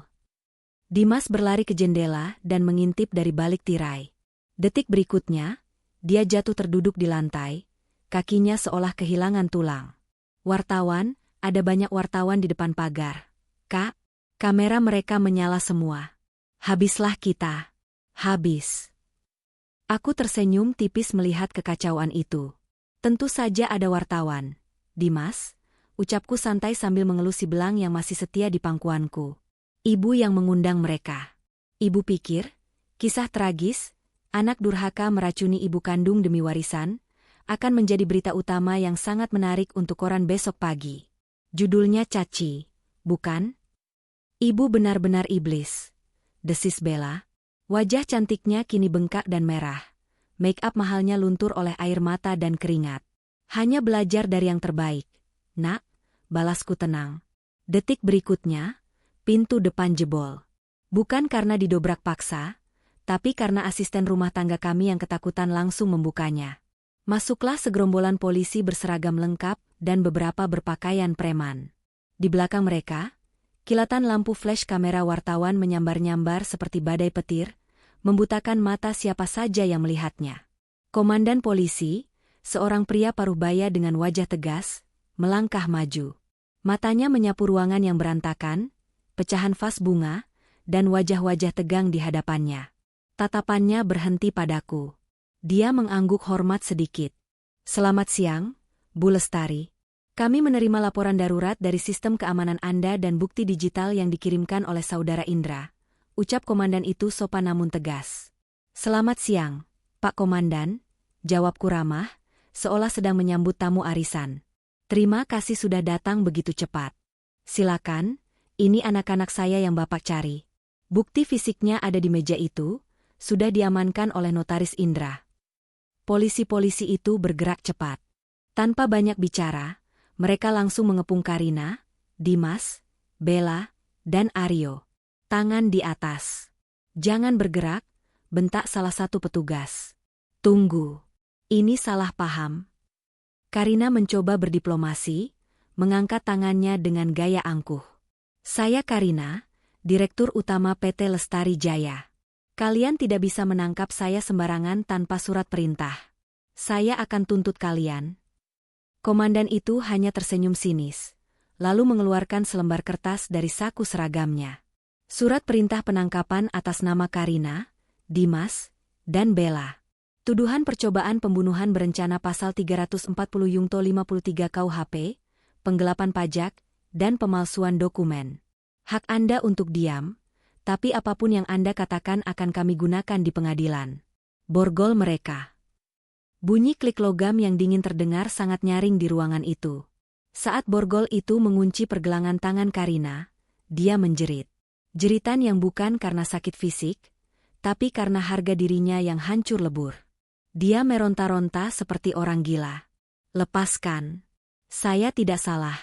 Dimas berlari ke jendela dan mengintip dari balik tirai. Detik berikutnya, dia jatuh terduduk di lantai, kakinya seolah kehilangan tulang. Wartawan, ada banyak wartawan di depan pagar. Kak, kamera mereka menyala semua. Habislah kita. Habis. Aku tersenyum tipis melihat kekacauan itu. Tentu saja ada wartawan. Dimas, ucapku santai sambil mengelus si belang yang masih setia di pangkuanku. Ibu yang mengundang mereka. Ibu pikir, kisah tragis, anak durhaka meracuni ibu kandung demi warisan, akan menjadi berita utama yang sangat menarik untuk koran besok pagi. Judulnya Caci, bukan? Ibu benar-benar iblis. Desis Bella. Wajah cantiknya kini bengkak dan merah. Make up mahalnya luntur oleh air mata dan keringat. Hanya belajar dari yang terbaik. Nak, balasku tenang. Detik berikutnya, pintu depan jebol. Bukan karena didobrak paksa, tapi karena asisten rumah tangga kami yang ketakutan langsung membukanya. Masuklah segerombolan polisi berseragam lengkap dan beberapa berpakaian preman. Di belakang mereka, kilatan lampu flash kamera wartawan menyambar-nyambar seperti badai petir, membutakan mata siapa saja yang melihatnya. Komandan polisi, seorang pria paruh-baya dengan wajah tegas, melangkah maju. Matanya menyapu ruangan yang berantakan, pecahan vas bunga, dan wajah-wajah tegang di hadapannya. Tatapannya berhenti padaku. Dia mengangguk hormat sedikit. "Selamat siang, Bu Lestari. Kami menerima laporan darurat dari sistem keamanan Anda dan bukti digital yang dikirimkan oleh Saudara Indra," ucap komandan itu sopan namun tegas. "Selamat siang, Pak Komandan," jawabku ramah, seolah sedang menyambut tamu arisan. "Terima kasih sudah datang begitu cepat. Silakan, ini anak-anak saya yang Bapak cari." Bukti fisiknya ada di meja itu, sudah diamankan oleh Notaris Indra. Polisi-polisi itu bergerak cepat. Tanpa banyak bicara, mereka langsung mengepung Karina, Dimas, Bella, dan Aryo. Tangan di atas. "Jangan bergerak," bentak salah satu petugas. "Tunggu. Ini salah paham." Karina mencoba berdiplomasi, mengangkat tangannya dengan gaya angkuh. "Saya Karina, Direktur Utama PT Lestari Jaya. Kalian tidak bisa menangkap saya sembarangan tanpa surat perintah. Saya akan tuntut kalian." Komandan itu hanya tersenyum sinis, lalu mengeluarkan selembar kertas dari saku seragamnya. Surat perintah penangkapan atas nama Karina, Dimas, dan Bella. Tuduhan percobaan pembunuhan berencana pasal 340 Yungto 53 KUHP, penggelapan pajak, dan pemalsuan dokumen. Hak Anda untuk diam, tapi apapun yang Anda katakan akan kami gunakan di pengadilan. Borgol mereka. Bunyi klik logam yang dingin terdengar sangat nyaring di ruangan itu. Saat borgol itu mengunci pergelangan tangan Karina, dia menjerit. Jeritan yang bukan karena sakit fisik, tapi karena harga dirinya yang hancur lebur. Dia meronta-ronta seperti orang gila. "Lepaskan. Saya tidak salah.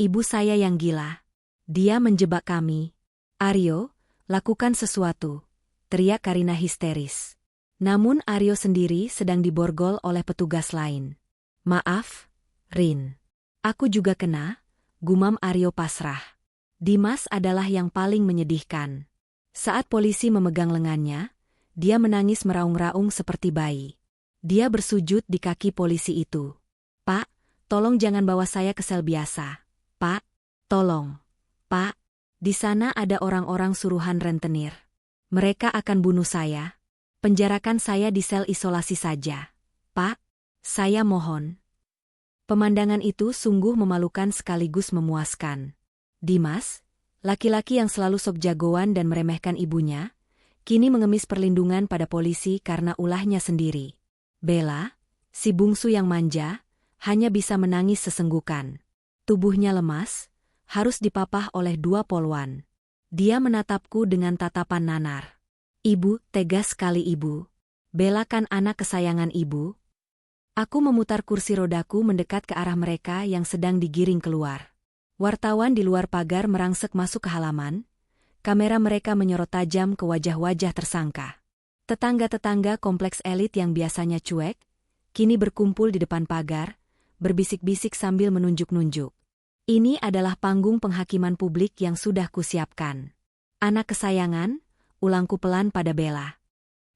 Ibu saya yang gila. Dia menjebak kami. Aryo, lakukan sesuatu," teriak Karina histeris. Namun Aryo sendiri sedang diborgol oleh petugas lain. "Maaf, Rin. Aku juga kena," gumam Aryo pasrah. Dimas adalah yang paling menyedihkan. Saat polisi memegang lengannya, dia menangis meraung-raung seperti bayi. Dia bersujud di kaki polisi itu. "Pak, tolong jangan bawa saya ke sel biasa. Pak, tolong. Pak, di sana ada orang-orang suruhan rentenir. Mereka akan bunuh saya. Penjarakan saya di sel isolasi saja. Pak, saya mohon." Pemandangan itu sungguh memalukan sekaligus memuaskan. Dimas, laki-laki yang selalu sok jagoan dan meremehkan ibunya, kini mengemis perlindungan pada polisi karena ulahnya sendiri. Bella, si bungsu yang manja, hanya bisa menangis sesenggukan. Tubuhnya lemas, harus dipapah oleh 2 polwan. Dia menatapku dengan tatapan nanar. "Ibu, tegas sekali Ibu. Bella kan anak kesayangan Ibu." Aku memutar kursi rodaku mendekat ke arah mereka yang sedang digiring keluar. Wartawan di luar pagar merangsek masuk ke halaman, kamera mereka menyorot tajam ke wajah-wajah tersangka. Tetangga-tetangga kompleks elit yang biasanya cuek, kini berkumpul di depan pagar, berbisik-bisik sambil menunjuk-nunjuk. Ini adalah panggung penghakiman publik yang sudah kusiapkan. "Anak kesayangan," ulangku pelan pada Bella.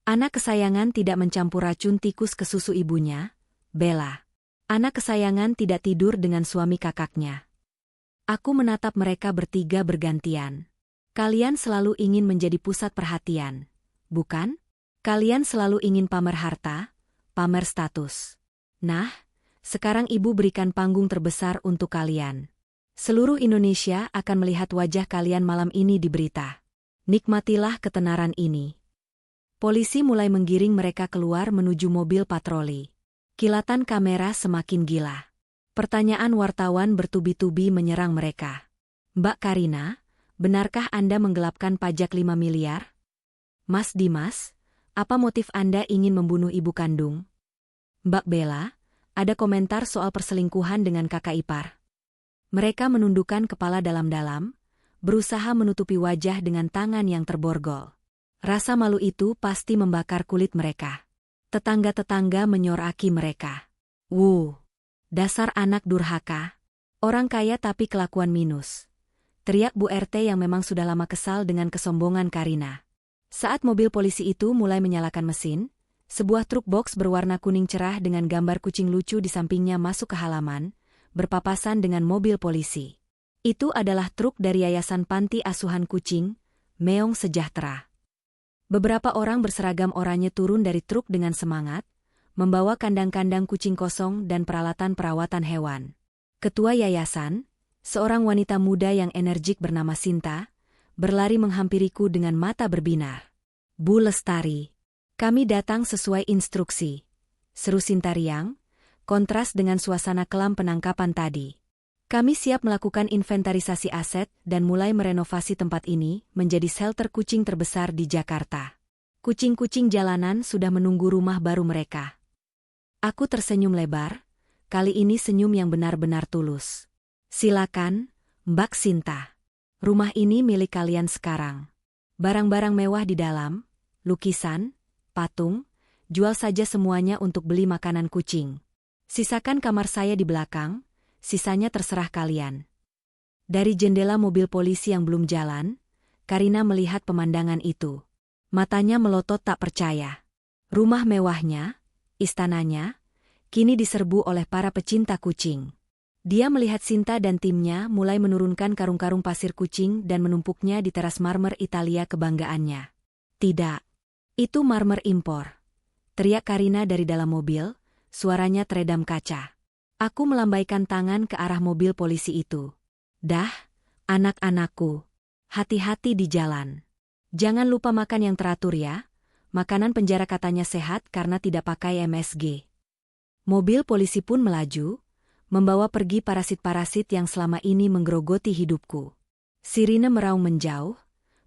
"Anak kesayangan tidak mencampur racun tikus ke susu ibunya, Bella. Anak kesayangan tidak tidur dengan suami kakaknya." Aku menatap mereka bertiga bergantian. "Kalian selalu ingin menjadi pusat perhatian, bukan? Kalian selalu ingin pamer harta, pamer status. Nah, sekarang Ibu berikan panggung terbesar untuk kalian. Seluruh Indonesia akan melihat wajah kalian malam ini di berita. Nikmatilah ketenaran ini." Polisi mulai menggiring mereka keluar menuju mobil patroli. Kilatan kamera semakin gila. Pertanyaan wartawan bertubi-tubi menyerang mereka. "Mbak Karina, benarkah Anda menggelapkan pajak 5 miliar? Mas Dimas, apa motif Anda ingin membunuh ibu kandung? Mbak Bella, Ada komentar soal perselingkuhan dengan kakak ipar. Mereka menundukkan kepala dalam-dalam, berusaha menutupi wajah dengan tangan yang terborgol. Rasa malu itu pasti membakar kulit mereka. Tetangga-tetangga menyoraki mereka. Wuh, dasar anak durhaka. Orang kaya tapi kelakuan minus. Teriak Bu RT yang memang sudah lama kesal dengan kesombongan Karina. Saat mobil polisi itu mulai menyalakan mesin, sebuah truk box berwarna kuning cerah dengan gambar kucing lucu di sampingnya masuk ke halaman, berpapasan dengan mobil polisi. Itu adalah truk dari Yayasan Panti Asuhan Kucing, Meong Sejahtera. Beberapa orang berseragam oranye turun dari truk dengan semangat, membawa kandang-kandang kucing kosong dan peralatan perawatan hewan. Ketua yayasan, seorang wanita muda yang energik bernama Sinta, berlari menghampiriku dengan mata berbinar. Bu Lestari, kami datang sesuai instruksi, seru Sinta riang, kontras dengan suasana kelam penangkapan tadi. Kami siap melakukan inventarisasi aset dan mulai merenovasi tempat ini menjadi shelter kucing terbesar di Jakarta. Kucing-kucing jalanan sudah menunggu rumah baru mereka. Aku tersenyum lebar, kali ini senyum yang benar-benar tulus. Silakan, Mbak Sinta. Rumah ini milik kalian sekarang. Barang-barang mewah di dalam, lukisan, patung, jual saja semuanya untuk beli makanan kucing. Sisakan kamar saya di belakang, sisanya terserah kalian. Dari jendela mobil polisi yang belum jalan, Karina melihat pemandangan itu. Matanya melotot tak percaya. Rumah mewahnya, istananya, kini diserbu oleh para pecinta kucing. Dia melihat Sinta dan timnya mulai menurunkan karung-karung pasir kucing dan menumpuknya di teras marmer Italia kebanggaannya. Tidak. Itu marmer impor. Teriak Karina dari dalam mobil, suaranya teredam kaca. Aku melambaikan tangan ke arah mobil polisi itu. Dah, anak-anakku. Hati-hati di jalan. Jangan lupa makan yang teratur ya. Makanan penjara katanya sehat karena tidak pakai MSG. Mobil polisi pun melaju, membawa pergi parasit-parasit yang selama ini menggerogoti hidupku. Sirine meraung menjauh,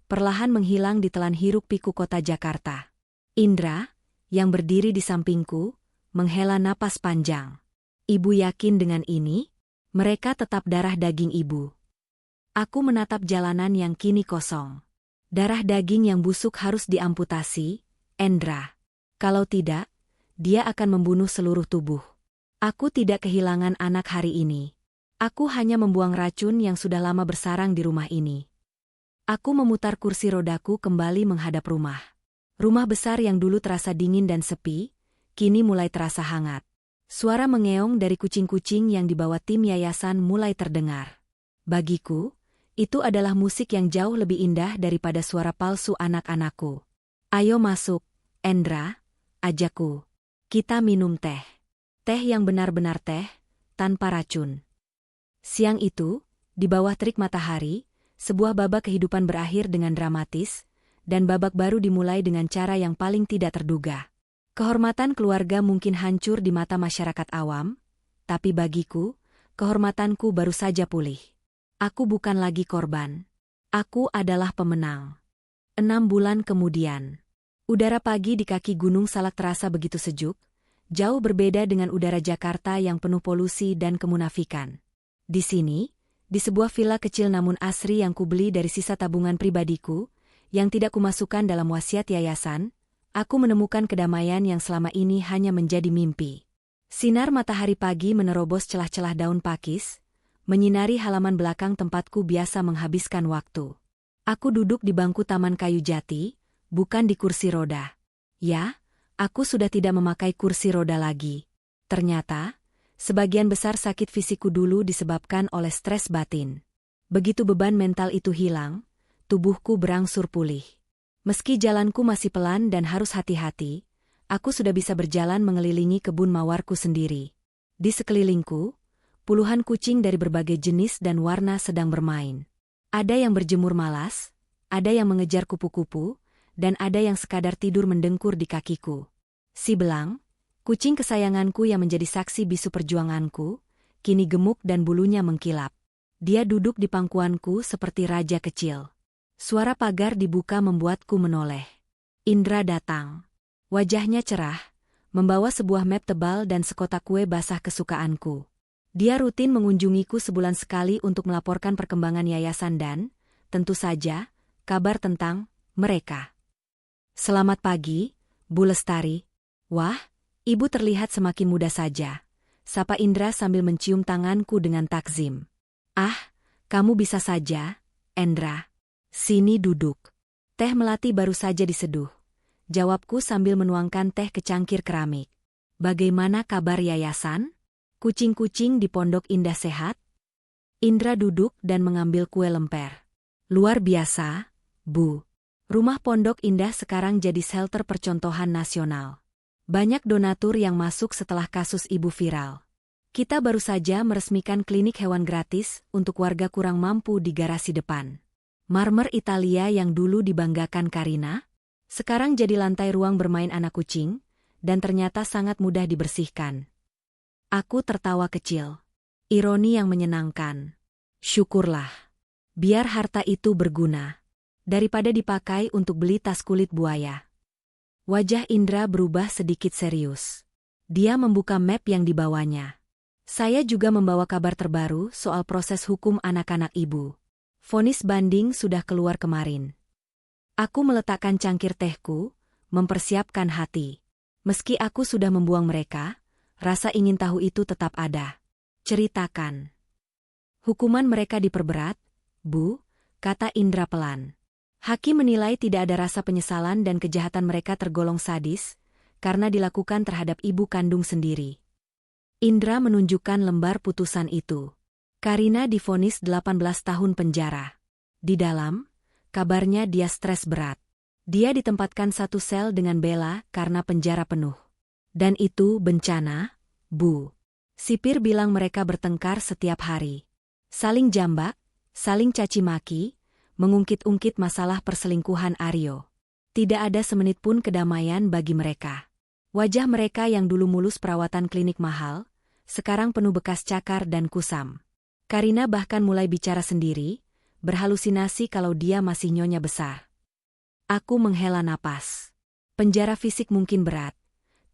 perlahan menghilang di telan hiruk-pikuk kota Jakarta. Indra, yang berdiri di sampingku, menghela napas panjang. Ibu yakin dengan ini? Mereka tetap darah daging ibu. Aku menatap jalanan yang kini kosong. Darah daging yang busuk harus diamputasi, Endra. Kalau tidak, dia akan membunuh seluruh tubuh. Aku tidak kehilangan anak hari ini. Aku hanya membuang racun yang sudah lama bersarang di rumah ini. Aku memutar kursi rodaku kembali menghadap rumah. Rumah besar yang dulu terasa dingin dan sepi, kini mulai terasa hangat. Suara mengeong dari kucing-kucing yang dibawa tim yayasan mulai terdengar. Bagiku, itu adalah musik yang jauh lebih indah daripada suara palsu anak-anakku. Ayo masuk, Endra, ajakku. Kita minum teh. Teh yang benar-benar teh, tanpa racun. Siang itu, di bawah terik matahari, sebuah babak kehidupan berakhir dengan dramatis, dan babak baru dimulai dengan cara yang paling tidak terduga. Kehormatan keluarga mungkin hancur di mata masyarakat awam, tapi bagiku, kehormatanku baru saja pulih. Aku bukan lagi korban. Aku adalah pemenang. 6 bulan kemudian. Udara pagi di kaki Gunung Salak terasa begitu sejuk, jauh berbeda dengan udara Jakarta yang penuh polusi dan kemunafikan. Di sini, di sebuah villa kecil namun asri yang kubeli dari sisa tabungan pribadiku, yang tidak kumasukkan dalam wasiat yayasan, aku menemukan kedamaian yang selama ini hanya menjadi mimpi. Sinar matahari pagi menerobos celah-celah daun pakis, menyinari halaman belakang tempatku biasa menghabiskan waktu. Aku duduk di bangku taman kayu jati, bukan di kursi roda. Ya, aku sudah tidak memakai kursi roda lagi. Ternyata, sebagian besar sakit fisikku dulu disebabkan oleh stres batin. Begitu beban mental itu hilang, tubuhku berangsur pulih. Meski jalanku masih pelan dan harus hati-hati, aku sudah bisa berjalan mengelilingi kebun mawarku sendiri. Di sekelilingku, puluhan kucing dari berbagai jenis dan warna sedang bermain. Ada yang berjemur malas, ada yang mengejar kupu-kupu, dan ada yang sekadar tidur mendengkur di kakiku. Si Belang, kucing kesayanganku yang menjadi saksi bisu perjuanganku, kini gemuk dan bulunya mengkilap. Dia duduk di pangkuanku seperti raja kecil. Suara pagar dibuka membuatku menoleh. Indra datang. Wajahnya cerah, membawa sebuah map tebal dan sekotak kue basah kesukaanku. Dia rutin mengunjungiku sebulan sekali untuk melaporkan perkembangan yayasan dan, tentu saja, kabar tentang mereka. Selamat pagi, Bu Lestari. Wah, Ibu terlihat semakin muda saja, sapa Indra sambil mencium tanganku dengan takzim. Ah, kamu bisa saja, Endra. Sini duduk. Teh melati baru saja diseduh, jawabku sambil menuangkan teh ke cangkir keramik. Bagaimana kabar yayasan? Kucing-kucing di Pondok Indah sehat? Indra duduk dan mengambil kue lemper. Luar biasa, Bu. Rumah Pondok Indah sekarang jadi shelter percontohan nasional. Banyak donatur yang masuk setelah kasus ibu viral. Kita baru saja meresmikan klinik hewan gratis untuk warga kurang mampu di garasi depan. Marmer Italia yang dulu dibanggakan Karina, sekarang jadi lantai ruang bermain anak kucing, dan ternyata sangat mudah dibersihkan. Aku tertawa kecil. Ironi yang menyenangkan. Syukurlah. Biar harta itu berguna, daripada dipakai untuk beli tas kulit buaya. Wajah Indra berubah sedikit serius. Dia membuka map yang dibawanya. Saya juga membawa kabar terbaru soal proses hukum anak-anak ibu. Vonis banding sudah keluar kemarin. Aku meletakkan cangkir tehku, mempersiapkan hati. Meski aku sudah membuang mereka, rasa ingin tahu itu tetap ada. Ceritakan. Hukuman mereka diperberat, Bu, kata Indra pelan. Hakim menilai tidak ada rasa penyesalan dan kejahatan mereka tergolong sadis, karena dilakukan terhadap ibu kandung sendiri. Indra menunjukkan lembar putusan itu. Karina divonis 18 tahun penjara. Di dalam, kabarnya dia stres berat. Dia ditempatkan satu sel dengan Bella karena penjara penuh. Dan itu bencana, Bu. Sipir bilang mereka bertengkar setiap hari. Saling jambak, saling caci maki, mengungkit-ungkit masalah perselingkuhan Aryo. Tidak ada semenit pun kedamaian bagi mereka. Wajah mereka yang dulu mulus perawatan klinik mahal, sekarang penuh bekas cakar dan kusam. Karina bahkan mulai bicara sendiri, berhalusinasi kalau dia masih nyonya besar. Aku menghela napas. Penjara fisik mungkin berat,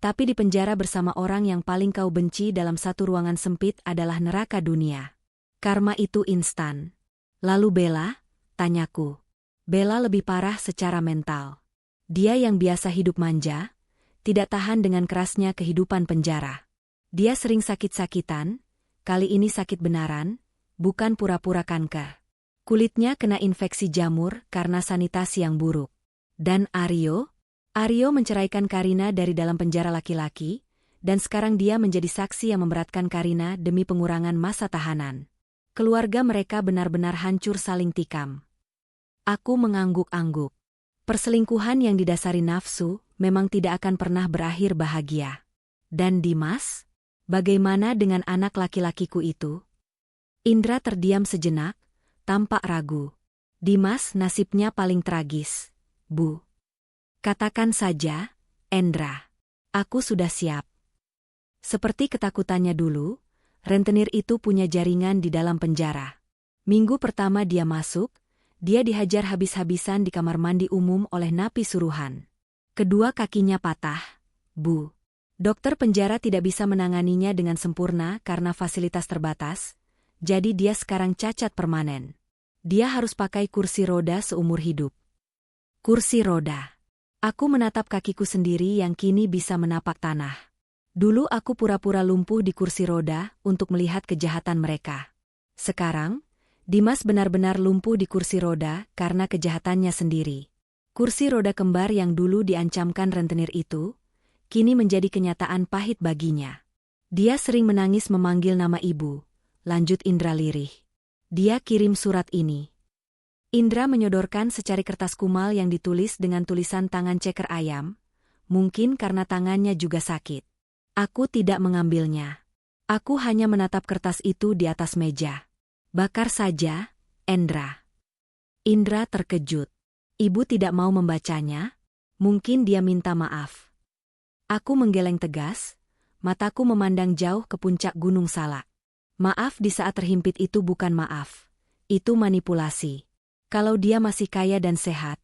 tapi di penjara bersama orang yang paling kau benci dalam satu ruangan sempit adalah neraka dunia. Karma itu instan. Lalu Bella? Tanyaku. Bella lebih parah secara mental. Dia yang biasa hidup manja, tidak tahan dengan kerasnya kehidupan penjara. Dia sering sakit-sakitan, kali ini sakit benaran, bukan pura-pura kanker. Kulitnya kena infeksi jamur karena sanitasi yang buruk. Dan Aryo? Aryo menceraikan Karina dari dalam penjara laki-laki, dan sekarang dia menjadi saksi yang memberatkan Karina demi pengurangan masa tahanan. Keluarga mereka benar-benar hancur saling tikam. Aku mengangguk-angguk. Perselingkuhan yang didasari nafsu memang tidak akan pernah berakhir bahagia. Dan Dimas? Bagaimana dengan anak laki-lakiku itu? Indra terdiam sejenak, tampak ragu. Dimas nasibnya paling tragis, Bu. Katakan saja, Endra. Aku sudah siap. Seperti ketakutannya dulu, rentenir itu punya jaringan di dalam penjara. Minggu pertama dia masuk, dia dihajar habis-habisan di kamar mandi umum oleh napi suruhan. Kedua kakinya patah, Bu. Dokter penjara tidak bisa menanganinya dengan sempurna karena fasilitas terbatas, jadi dia sekarang cacat permanen. Dia harus pakai kursi roda seumur hidup. Kursi roda. Aku menatap kakiku sendiri yang kini bisa menapak tanah. Dulu aku pura-pura lumpuh di kursi roda untuk melihat kejahatan mereka. Sekarang, Dimas benar-benar lumpuh di kursi roda karena kejahatannya sendiri. Kursi roda kembar yang dulu diancamkan rentenir itu, kini menjadi kenyataan pahit baginya. Dia sering menangis memanggil nama ibu, lanjut Indra lirih. Dia kirim surat ini. Indra menyodorkan secari kertas kumal yang ditulis dengan tulisan tangan ceker ayam, mungkin karena tangannya juga sakit. Aku tidak mengambilnya. Aku hanya menatap kertas itu di atas meja. Bakar saja, Endra. Indra terkejut. Ibu tidak mau membacanya? Mungkin dia minta maaf. Aku menggeleng tegas, mataku memandang jauh ke puncak Gunung Salak. Maaf di saat terhimpit itu bukan maaf. Itu manipulasi. Kalau dia masih kaya dan sehat,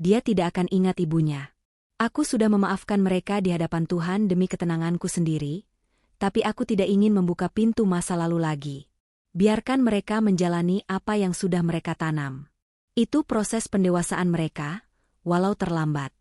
dia tidak akan ingat ibunya. Aku sudah memaafkan mereka di hadapan Tuhan demi ketenanganku sendiri, tapi aku tidak ingin membuka pintu masa lalu lagi. Biarkan mereka menjalani apa yang sudah mereka tanam. Itu proses pendewasaan mereka, walau terlambat.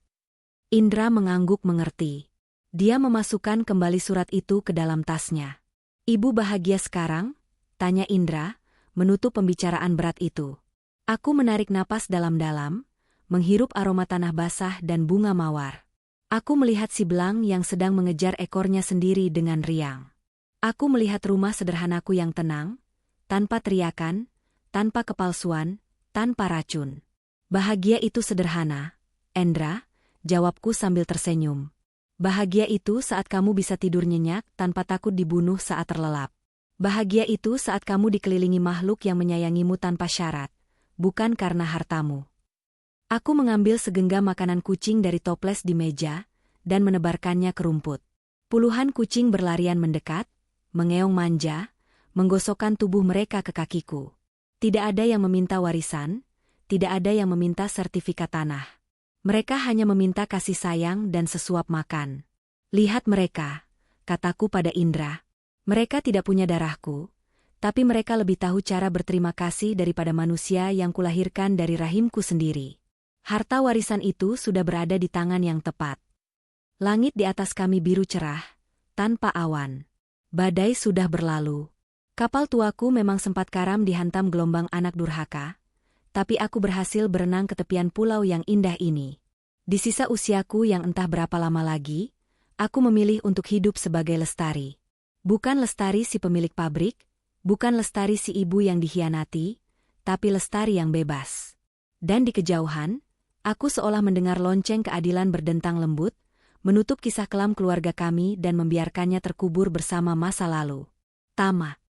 Indra mengangguk mengerti. Dia memasukkan kembali surat itu ke dalam tasnya. Ibu bahagia sekarang? Tanya Indra, menutup pembicaraan berat itu. Aku menarik napas dalam-dalam, menghirup aroma tanah basah dan bunga mawar. Aku melihat si belang yang sedang mengejar ekornya sendiri dengan riang. Aku melihat rumah sederhanaku yang tenang, tanpa teriakan, tanpa kepalsuan, tanpa racun. Bahagia itu sederhana, Indra, jawabku sambil tersenyum. Bahagia itu saat kamu bisa tidur nyenyak tanpa takut dibunuh saat terlelap. Bahagia itu saat kamu dikelilingi makhluk yang menyayangimu tanpa syarat, bukan karena hartamu. Aku mengambil segenggam makanan kucing dari toples di meja dan menebarkannya ke rumput. Puluhan kucing berlarian mendekat, mengeong manja, menggosokkan tubuh mereka ke kakiku. Tidak ada yang meminta warisan, tidak ada yang meminta sertifikat tanah. Mereka hanya meminta kasih sayang dan sesuap makan. Lihat mereka, kataku pada Indra. Mereka tidak punya darahku, tapi mereka lebih tahu cara berterima kasih daripada manusia yang kulahirkan dari rahimku sendiri. Harta warisan itu sudah berada di tangan yang tepat. Langit di atas kami biru cerah, tanpa awan. Badai sudah berlalu. Kapal tuaku memang sempat karam dihantam gelombang anak durhaka, tapi aku berhasil berenang ke tepian pulau yang indah ini. Di sisa usiaku yang entah berapa lama lagi, aku memilih untuk hidup sebagai Lestari. Bukan Lestari si pemilik pabrik, bukan Lestari si ibu yang dikhianati, tapi Lestari yang bebas. Dan di kejauhan, aku seolah mendengar lonceng keadilan berdentang lembut, menutup kisah kelam keluarga kami dan membiarkannya terkubur bersama masa lalu. Tamat.